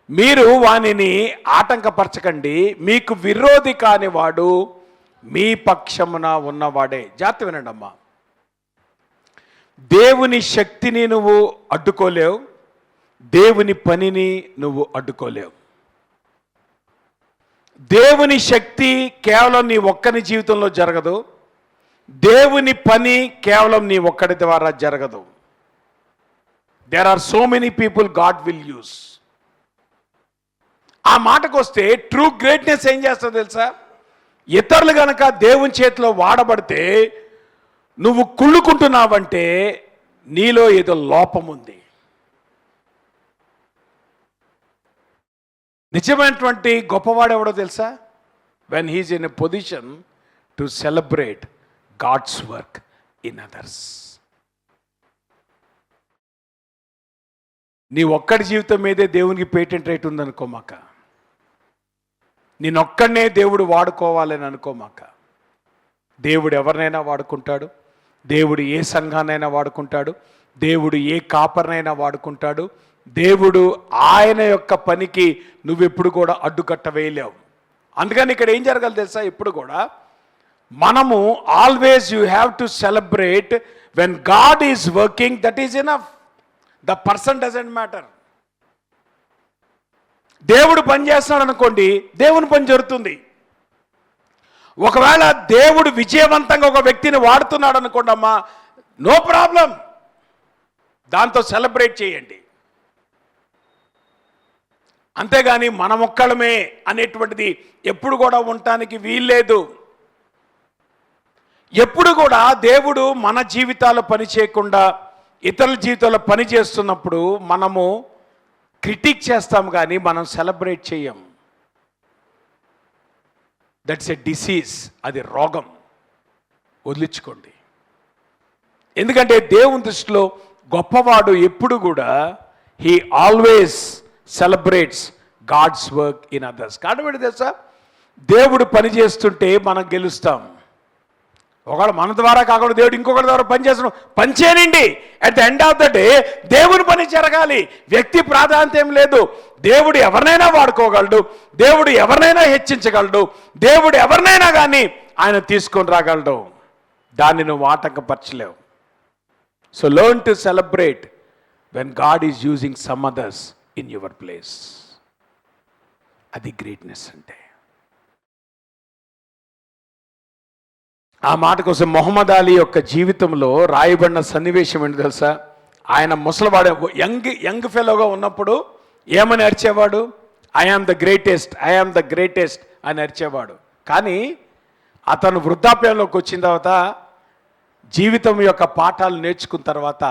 మీరు వానిని ఆటంకపరచకండి, మీకు విరోధి కాని వాడు మీ పక్షమున ఉన్నవాడే. జాగ్రత్త వినండి అమ్మా. దేవుని శక్తిని నువ్వు అడ్డుకోలేవు, దేవుని పనిని నువ్వు అడ్డుకోలేవు. దేవుని శక్తి కేవలం నీ ఒక్కని జీవితంలో జరగదు, దేవుని పని కేవలం నీ ఒక్కడి ద్వారా జరగదు. There are so many people God will use. ఆ మాటకు వస్తే ట్రూ గ్రేట్నెస్ ఏం చేస్తుందో తెలుసా? ఇతరులు గనక దేవుని చేతిలో వాడబడితే నువ్వు కుళ్ళుకుంటున్నావంటే నీలో ఏదో లోపం ఉంది. నిజమైనటువంటి గొప్పవాడు ఎవడో తెలుసా? When he's in a position to celebrate God's work in others. నీ ఒక్కడి జీవితం మీదే దేవునికి పేటెంట్ రైట్ ఉందనుకోమాక, నేనొక్కడనే దేవుడు వాడుకోవాలని అనుకోమాక. దేవుడు ఎవరినైనా వాడుకుంటాడు, దేవుడు ఏ సంఘాన్నైనా వాడుకుంటాడు, దేవుడు ఏ కాపర్నైనా వాడుకుంటాడు. దేవుడు ఆయన యొక్క పనికి నువ్వెప్పుడు కూడా అడ్డుకట్ట వేయలేవు. అందుకని ఇక్కడ ఏం జరగాలి తెలుసా? ఇప్పుడు కూడా మనము always you have to celebrate when God is working, that is enough. The person doesn't matter. దేవుడు పని చేస్తున్నాడు అనుకోండి, దేవుని పని జరుగుతుంది. ఒకవేళ దేవుడు విజయవంతంగా ఒక వ్యక్తిని వాడుతున్నాడు అనుకోండి అమ్మా, నో ప్రాబ్లం, దాంతో సెలబ్రేట్ చేయండి. అంతేగాని మనమొక్కడమే అనేటువంటిది ఎప్పుడు కూడా ఉండటానికి వీల్లేదు. ఎప్పుడు కూడా దేవుడు మన జీవితాల్లో పని చేయకుండా ఇతరుల జీవితాల్లో పని చేస్తున్నప్పుడు మనము క్రిటిక్ చేస్తాం, కానీ మనం సెలబ్రేట్ చేయం. దట్స్ ఎ డిసీజ్, అది రోగం. వదిలించుకోండి. ఎందుకంటే దేవుని దృష్టిలో గొప్పవాడు ఎప్పుడు కూడా he always celebrates God's work in others. కాబట్టి తెలుసా, దేవుడు పని చేస్తుంటే మనం గెలుస్తాం. ఒకవేళ మన ద్వారా కాకుండా దేవుడు ఇంకొకరి ద్వారా పని చేస్తున్నాం, పని చేయనండి. At the end of the day దేవుని పని జరగాలి. వ్యక్తి ప్రాధాన్యత ఏం లేదు. దేవుడు ఎవరినైనా వాడుకోగలడు, దేవుడు ఎవరినైనా హెచ్చించగలడు, దేవుడు ఎవరినైనా కానీ ఆయన తీసుకొని రాగలడు. దాన్ని నువ్వు ఆటంకపరచలేవు. So learn to celebrate when God is using some others in your place. అది గ్రేట్నెస్ అంటే. ఆ మాట కోసం మొహమ్మద్ అలీ యొక్క జీవితంలో రాయబడిన సన్నివేశం ఏంటి తెలుసా? ఆయన ముసలివాడు యంగ్ ఫెలోగా ఉన్నప్పుడు ఏమని అరిచేవాడు? I am the greatest, I am the greatest అని అరిచేవాడు. కానీ అతను వృద్ధాప్యంలోకి వచ్చిన తర్వాత, జీవితం యొక్క పాఠాలు నేర్చుకున్న తర్వాత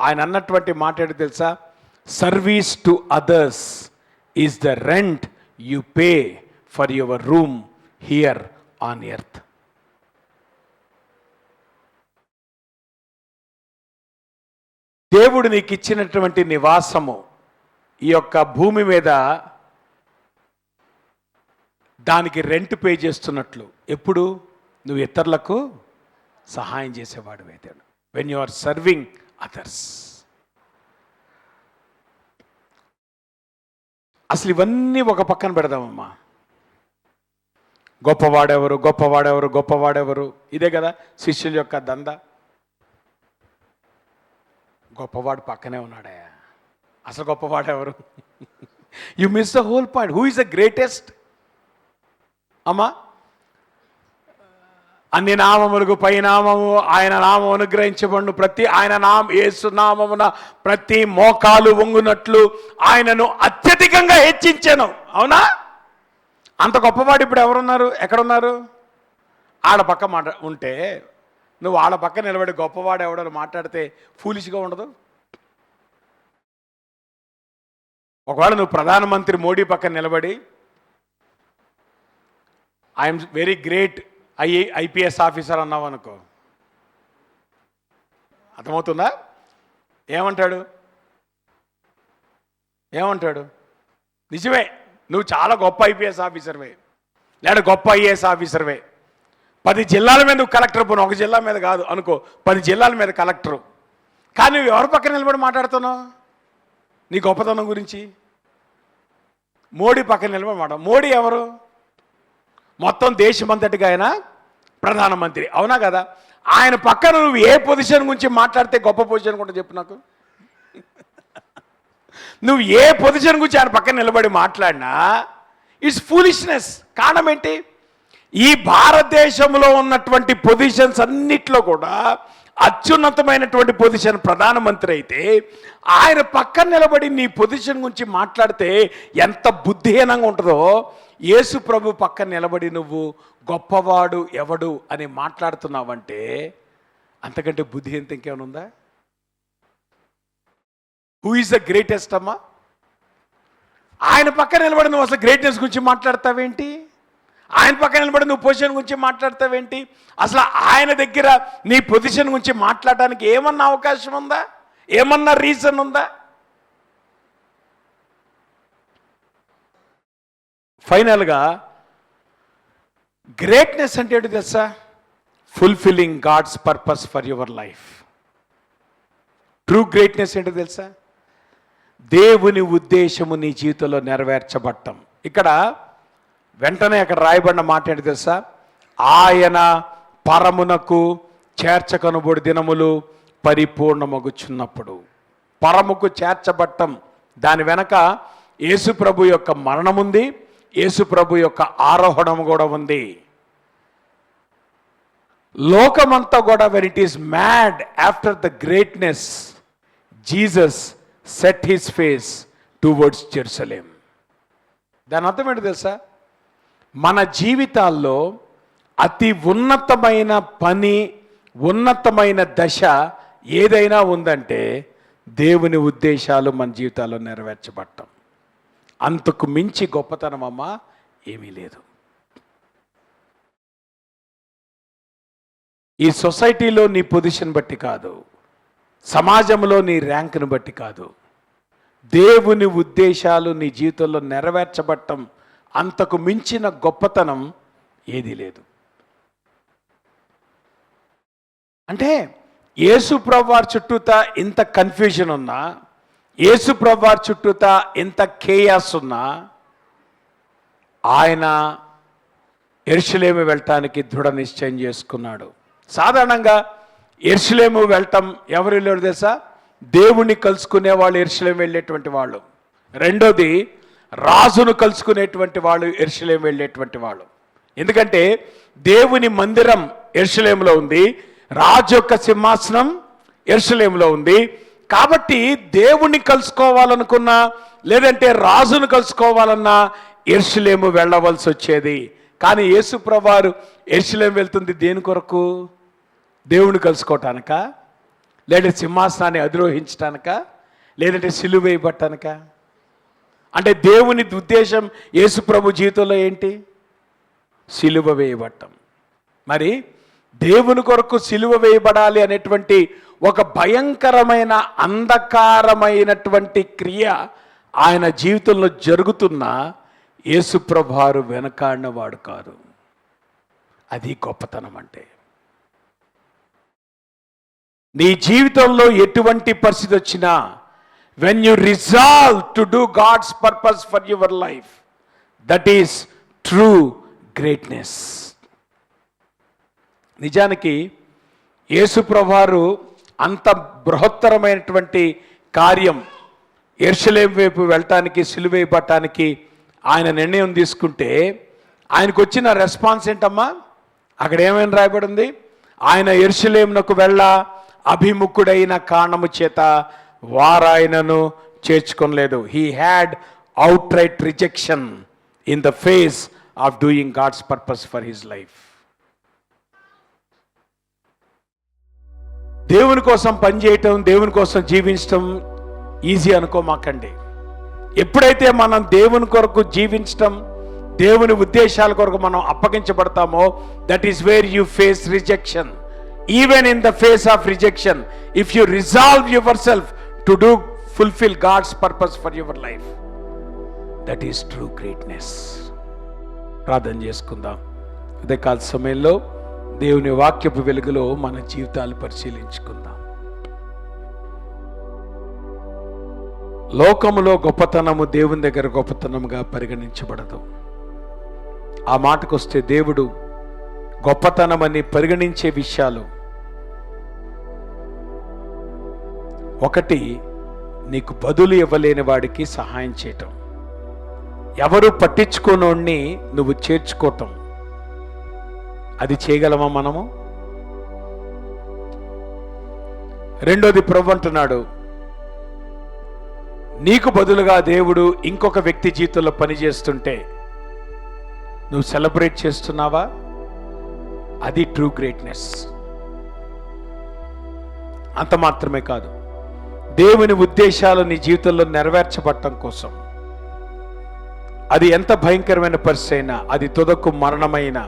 ఆయన అన్నటువంటి మాట ఏంటి తెలుసా? Service to others is the rent you pay for your room here on earth. దేవుడు నీకు ఇచ్చినటువంటి నివాసము ఈ యొక్క భూమి మీద, దానికి రెంట్ పే చేస్తున్నట్లు ఎప్పుడు నువ్వు ఇతరులకు సహాయం చేసేవాడు అయితే, when you are serving others. అసలు ఇవన్నీ ఒక పక్కన పెడదామమ్మా. గొప్పవాడెవరు, గొప్పవాడెవరు, గొప్పవాడెవరు, ఇదే కదా శిష్యుల యొక్క దందా. గొప్పవాడు పక్కనే ఉన్నాడా? అసలు గొప్పవాడు ఎవరు? You miss the whole point. Who is the greatest? అమ్మా, అన్ని నామములకు పై నామము ఆయన నామం అనుగ్రహించబడును, ప్రతి ఆయన యేసు నామమున ప్రతి మోకాలు వంగునట్లు ఆయనను అత్యధికంగా హెచ్చించాను. అవునా? అంత గొప్పవాడు ఇప్పుడు ఎవరున్నారు? ఎక్కడున్నారు? ఆడ పక్క ఉంటే నువ్వు ఆడ పక్క నిలబడి గొప్పవాడు ఎవడని మాట్లాడితే ఫూలిష్గా ఉండదు? ఒకవేళ నువ్వు ప్రధానమంత్రి మోడీ పక్కన నిలబడి I'm very great IPS officer అన్నావు అనుకో, అర్థమవుతుందా? ఏమంటాడు? నిజమే, నువ్వు చాలా గొప్ప ఐపీఎస్ ఆఫీసర్వే, లేదా గొప్ప ఐఏఎస్ ఆఫీసర్వే. 10 జిల్లాల మీద నువ్వు కలెక్టర్, పోను ఒక జిల్లా మీద కాదు అనుకో, 10 జిల్లాల మీద కలెక్టరు. కానీ నువ్వు ఎవరి పక్కన నిలబడి మాట్లాడుతున్నావు నీ గొప్పతనం గురించి? మోడీ పక్కన నిలబడి మోడీ ఎవరు? మొత్తం దేశమంతటిగా ఆయన ప్రధానమంత్రి, అవునా కదా? ఆయన పక్కన నువ్వు ఏ పొజిషన్ గురించి మాట్లాడితే గొప్ప పొజిషన్ కూడా చెప్పు నాకు. నువ్వు ఏ పొజిషన్ గురించి ఆయన పక్కన నిలబడి మాట్లాడినా ఇట్స్ ఫూలిష్నెస్. కారణం ఏంటి? ఈ భారతదేశంలో ఉన్నటువంటి పొజిషన్స్ అన్నిట్లో కూడా అత్యున్నతమైనటువంటి పొజిషన్ ప్రధానమంత్రి అయితే, ఆయన పక్కన నిలబడి నీ పొజిషన్ గురించి మాట్లాడితే ఎంత బుద్ధిహీనంగా ఉంటుందో, యేసు ప్రభు పక్కన నిలబడి నువ్వు గొప్పవాడు ఎవడు అని మాట్లాడుతున్నావంటే అంతకంటే బుద్ధిహీనత ఇంకేమైనా ఉందా? హూ ఈజ్ ద గ్రేటెస్ట్ అమ్మా? ఆయన పక్కన నిలబడి నువ్వు అసలు గ్రేట్నెస్ గురించి మాట్లాడతావేంటి? ఆయన పక్కన నిలబడి నువ్వు పొజిషన్ గురించి మాట్లాడతావేంటి? అసలు ఆయన దగ్గర నీ పొజిషన్ గురించి మాట్లాడడానికి ఏమన్నా అవకాశం ఉందా? ఏమన్నా రీజన్ ఉందా? ఫైనల్గా గ్రేట్నెస్ అంటే ఏంటి తెలుసా? Fulfilling God's purpose for your life. True greatness ఏంటో తెలుసా? దేవుని ఉద్దేశము నీ జీవితంలో నెరవేర్చబడటం. ఇక్కడ వెంటనే అక్కడ రాయబడిన మాట ఏంటి తెలుసా? ఆయన పరమునకు చేర్చకనుబడి దినములు పరిపూర్ణమగుచున్నప్పుడు. పరముకు చేర్చబడటం, దాని వెనక యేసు ప్రభు యొక్క మరణం ఉంది, యేసు ప్రభు యొక్క ఆరోహణం కూడా ఉంది. లోకమంతా కూడా when it is mad after the greatness, Jesus set his face towards Jerusalem. దాని అర్థం ఏంటి తెలుసా? మన జీవితాల్లో అతి ఉన్నతమైన పని, ఉన్నతమైన దశ ఏదైనా ఉందంటే దేవుని ఉద్దేశాలు మన జీవితాల్లో నెరవేర్చబడటం. అంతకు మించి గొప్పతనం అమ్మా ఏమీ లేదు. ఈ సొసైటీలో నీ పొజిషన్ బట్టి కాదు, సమాజంలో నీ ర్యాంకును బట్టి కాదు, దేవుని ఉద్దేశాలు నీ జీవితంలో నెరవేర్చబడటం అంతకు మించిన గొప్పతనం ఏదీ లేదు. అంటే యేసు ప్రభువారి చుట్టూతా ఇంత కన్ఫ్యూజన్ ఉన్నా, యేసు ప్రభువారి చుట్టూతా ఇంత కేయాస్ ఉన్నా, ఆయన యెరూషలేము వెళ్ళటానికి దృఢ నిశ్చయం చేసుకున్నాడు. సాధారణంగా యెరూషలేము వెళ్ళటం ఎవరు వెళ్ళారు తెలుసా? దేవుణ్ణి కలుసుకునే వాళ్ళు యెరూషలేము వెళ్ళేటువంటి వాళ్ళు. రెండోది, రాజును కలుసుకునేటువంటి వాళ్ళు యెరూషలేము వెళ్ళేటువంటి వాళ్ళు. ఎందుకంటే దేవుని మందిరం యెరూషలేములో ఉంది, రాజు యొక్క సింహాసనం యెరూషలేములో ఉంది. కాబట్టి దేవుణ్ణి కలుసుకోవాలనుకున్నా, లేదంటే రాజును కలుసుకోవాలన్నా యెరూషలేము వెళ్ళవలసి వచ్చేది. కానీ యేసు ప్రభువారు యెరూషలేము వెళ్తుంది దేని కొరకు? దేవుణ్ణి కలుసుకోవటానిక, లేదంటే సింహాసనాన్ని అధిరోహించటానిక, లేదంటే సిలువ వేయబట్టానిక? అంటే దేవుని ఉద్దేశం యేసు ప్రభు జీవితంలో ఏంటి? సిలువ వేయబట్టం. మరి దేవుని కొరకు సిలువ వేయబడాలి అనేటువంటి ఒక భయంకరమైన అంధకారమైనటువంటి క్రియ ఆయన జీవితంలో జరుగుతున్న యేసు ప్రభువారు వెనకాడిన వాడు కాదు. అది గొప్పతనం అంటే. నీ జీవితంలో ఎటువంటి పరిస్థితి వచ్చినా, when you resolve to do God's purpose for your life, that is true greatness. నిజానికి యేసు ప్రభువారు అంత బృహత్తరమైనటువంటి కార్యం యెరూషలేము వైపు వెళ్ళటానికి, సిలువేయబడటానికి ఆయన నిర్ణయం తీసుకుంటే ఆయనకు వచ్చిన రెస్పాన్స్ ఏంటమ్మా? అక్కడ ఏమైనా రాయబడి ఉంది? ఆయన యెరూషలేమునకు వెళ్ళ అభిముఖుడైన కారణము చేత వారాయనను చేర్చుకొనలేదు. He had outright rejection in the face of doing God's purpose for his life. దేవుని కోసం పనిచేయటం, దేవుని కోసం జీవించటం ఈజీ అనుకోమాకండి. ఎప్పుడైతే మనం దేవుని కొరకు జీవించటం, దేవుని ఉద్దేశాల కొరకు మనం అప్పగించబడతామో, that is where you face rejection. Even in the face of rejection, if you resolve yourself to do fulfil God's purpose for your life, that is true greatness. ప్రార్థన చేసుకుందాం. అదే కాల సమయంలో దేవుని వాక్యపు వెలుగులో మన జీవితాలు పరిశీలించుకుందాం. లోకములో గొప్పతనము దేవుని దగ్గర గొప్పతనముగా పరిగణించబడదు. ఆ మాటకొస్తే దేవుడు గొప్పతనమని పరిగణించే విషయాలు, ఒకటి, నీకు బదులు ఇవ్వలేని వాడికి సహాయం చేయటం, ఎవరు పట్టించుకోనోడిని నువ్వు చేర్చుకోవటం. అది చేయగలమా మనము? రెండోది, ప్రభు అంటున్నాడు, నీకు బదులుగా దేవుడు ఇంకొక వ్యక్తి జీవితంలో పనిచేస్తుంటే నువ్వు సెలబ్రేట్ చేస్తున్నావా? అది ట్రూ గ్రేట్నెస్. అంత మాత్రమే కాదు, దేవుని ఉద్దేశాలు నీ జీవితంలో నెరవేర్చబడటం కోసం, అది ఎంత భయంకరమైన పరిస్థితి అయినా, అది తుదకు మరణమైన,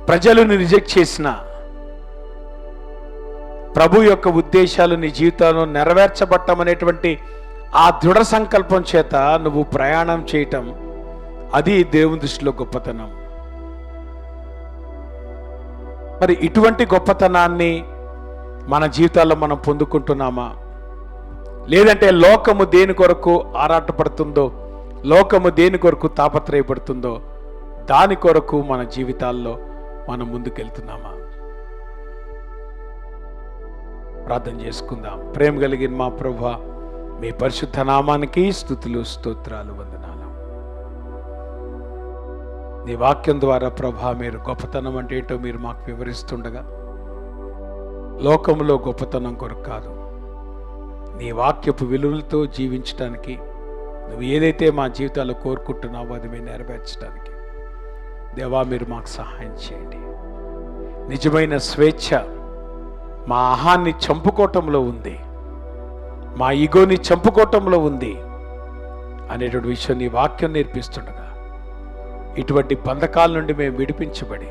ప్రజలను రిజెక్ట్ చేసిన, ప్రభు యొక్క ఉద్దేశాలు నీ జీవితంలో నెరవేర్చబడటం అనేటువంటి ఆ దృఢ సంకల్పం చేత నువ్వు ప్రయాణం చేయటం, అది దేవుని దృష్టిలో గొప్పతనం. మరి ఇటువంటి గొప్పతనాన్ని మన జీవితాల్లో మనం పొందుకుంటున్నామా? లేదంటే లోకము దేని కొరకు ఆరాటపడుతుందో, లోకము దేని కొరకు తాపత్రయపడుతుందో దాని కొరకు మన జీవితాల్లో మనం ముందుకెళ్తున్నామా? ప్రార్థన చేసుకుందాం. ప్రేమ కలిగిన మా ప్రభువా, మీ పరిశుద్ధ నామానికి స్తుతులు, స్తోత్రాలు, వందనాలు. నీ వాక్యం ద్వారా ప్రభా, మీరు గొప్పతనం అంటే ఏంటో మీరు మాకు వివరిస్తుండగా, లోకంలో గొప్పతనం కొరకు కాదు, నీ వాక్యపు విలువలతో జీవించడానికి, నువ్వు ఏదైతే మా జీవితాల్లో కోరుకుంటున్నావో అది మేము నెరవేర్చడానికి దేవా మీరు మాకు సహాయం చేయండి. నిజమైన స్వేచ్ఛ మా అహాన్ని చంపుకోవటంలో ఉంది, మా ఈగోని చంపుకోవటంలో ఉంది అనేటువంటి విషయం నీ వాక్యం నేర్పిస్తుండగా, ఇటువంటి బంధకాల నుండి మేము విడిపించబడి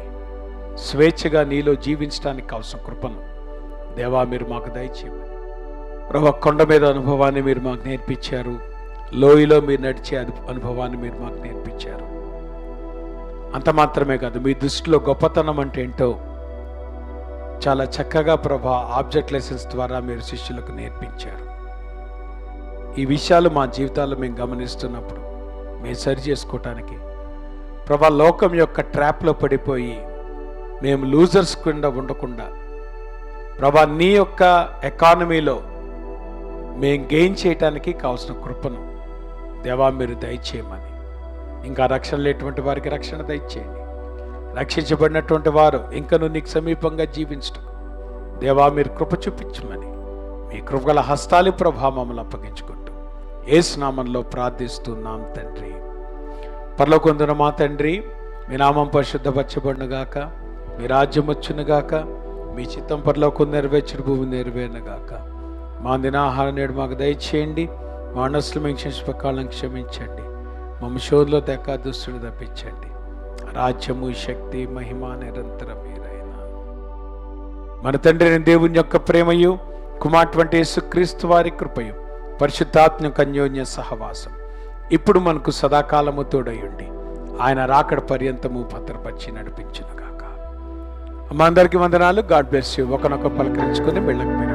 స్వేచ్ఛగా నీలో జీవించడానికి కావాల్సిన కృపను దేవా మీరు మాకు దయచేయమని. ప్రభు, కొండ మీద అనుభవాన్ని మీరు మాకు నేర్పించారు, లోయలో మీరు నడిచే అనుభవాన్ని మీరు మాకు నేర్పించారు. అంత మాత్రమే కాదు, మీ దృష్టిలో గొప్పతనం అంటే ఏంటో చాలా చక్కగా ప్రభా ఆబ్జెక్ట్ లెసన్స్ ద్వారా మీరు శిష్యులకు నేర్పించారు. ఈ విషయాలు మా జీవితాల్లో మేము గమనిస్తున్నప్పుడు మేము సరి చేసుకోవటానికి ప్రభా, లోకం యొక్క ట్రాప్లో పడిపోయి మేము లూజర్స్ కింద ఉండకుండా ప్రభా, నీ యొక్క ఎకానమీలో మేము గెయిన్ చేయటానికి కావాల్సిన కృపను దేవా మీరు దయచేయమని, ఇంకా రక్షణ లేటువంటి వారికి రక్షణ దయచేయండి, రక్షించబడినటువంటి వారు ఇంకను నీకు సమీపంగా జీవించడం దేవా మీరు కృప చూపించమని, మీ కృపగల హస్తాలి ప్రభా మమ్మల్ని అప్పగించుకుంటూ యేసు నామంలో ప్రార్థిస్తున్నాం తండ్రి. పరలోకమందున్న మా తండ్రి, మీ నామం పరిశుద్ధపరచబడునుగాక, మీ రాజ్యం వచ్చునుగాక, మీ చిత్తం పరలోకం నెరవేర్చుడు భూమి నెరవేరునుగాక. మా దినాహారం నేడు మాకు దయచేయండి, మా మనస్సులు మేము క్షమించకాలను క్షమించండి, మమ్మ శోధలో తెక్క దుస్తుడు తప్పించండి. రాజ్యము, శక్తి, మహిమ నిరంతరం మీరైనా. మన తండ్రి దేవుని యొక్క ప్రేమయు, కుమారుడు యేసుక్రీస్తు వారి కృపయు, పరిశుద్ధాత్మ అన్యోన్య సహవాసం ఇప్పుడు మనకు సదాకాలము తోడయుండి ఆయన రాకడ పర్యంతము భద్రపరిచి నడిపించునుగాక. మా అందరికీ వందనాలు. God bless you. ఒకనొక పలకరించుకొని వెళ్ళకపోయి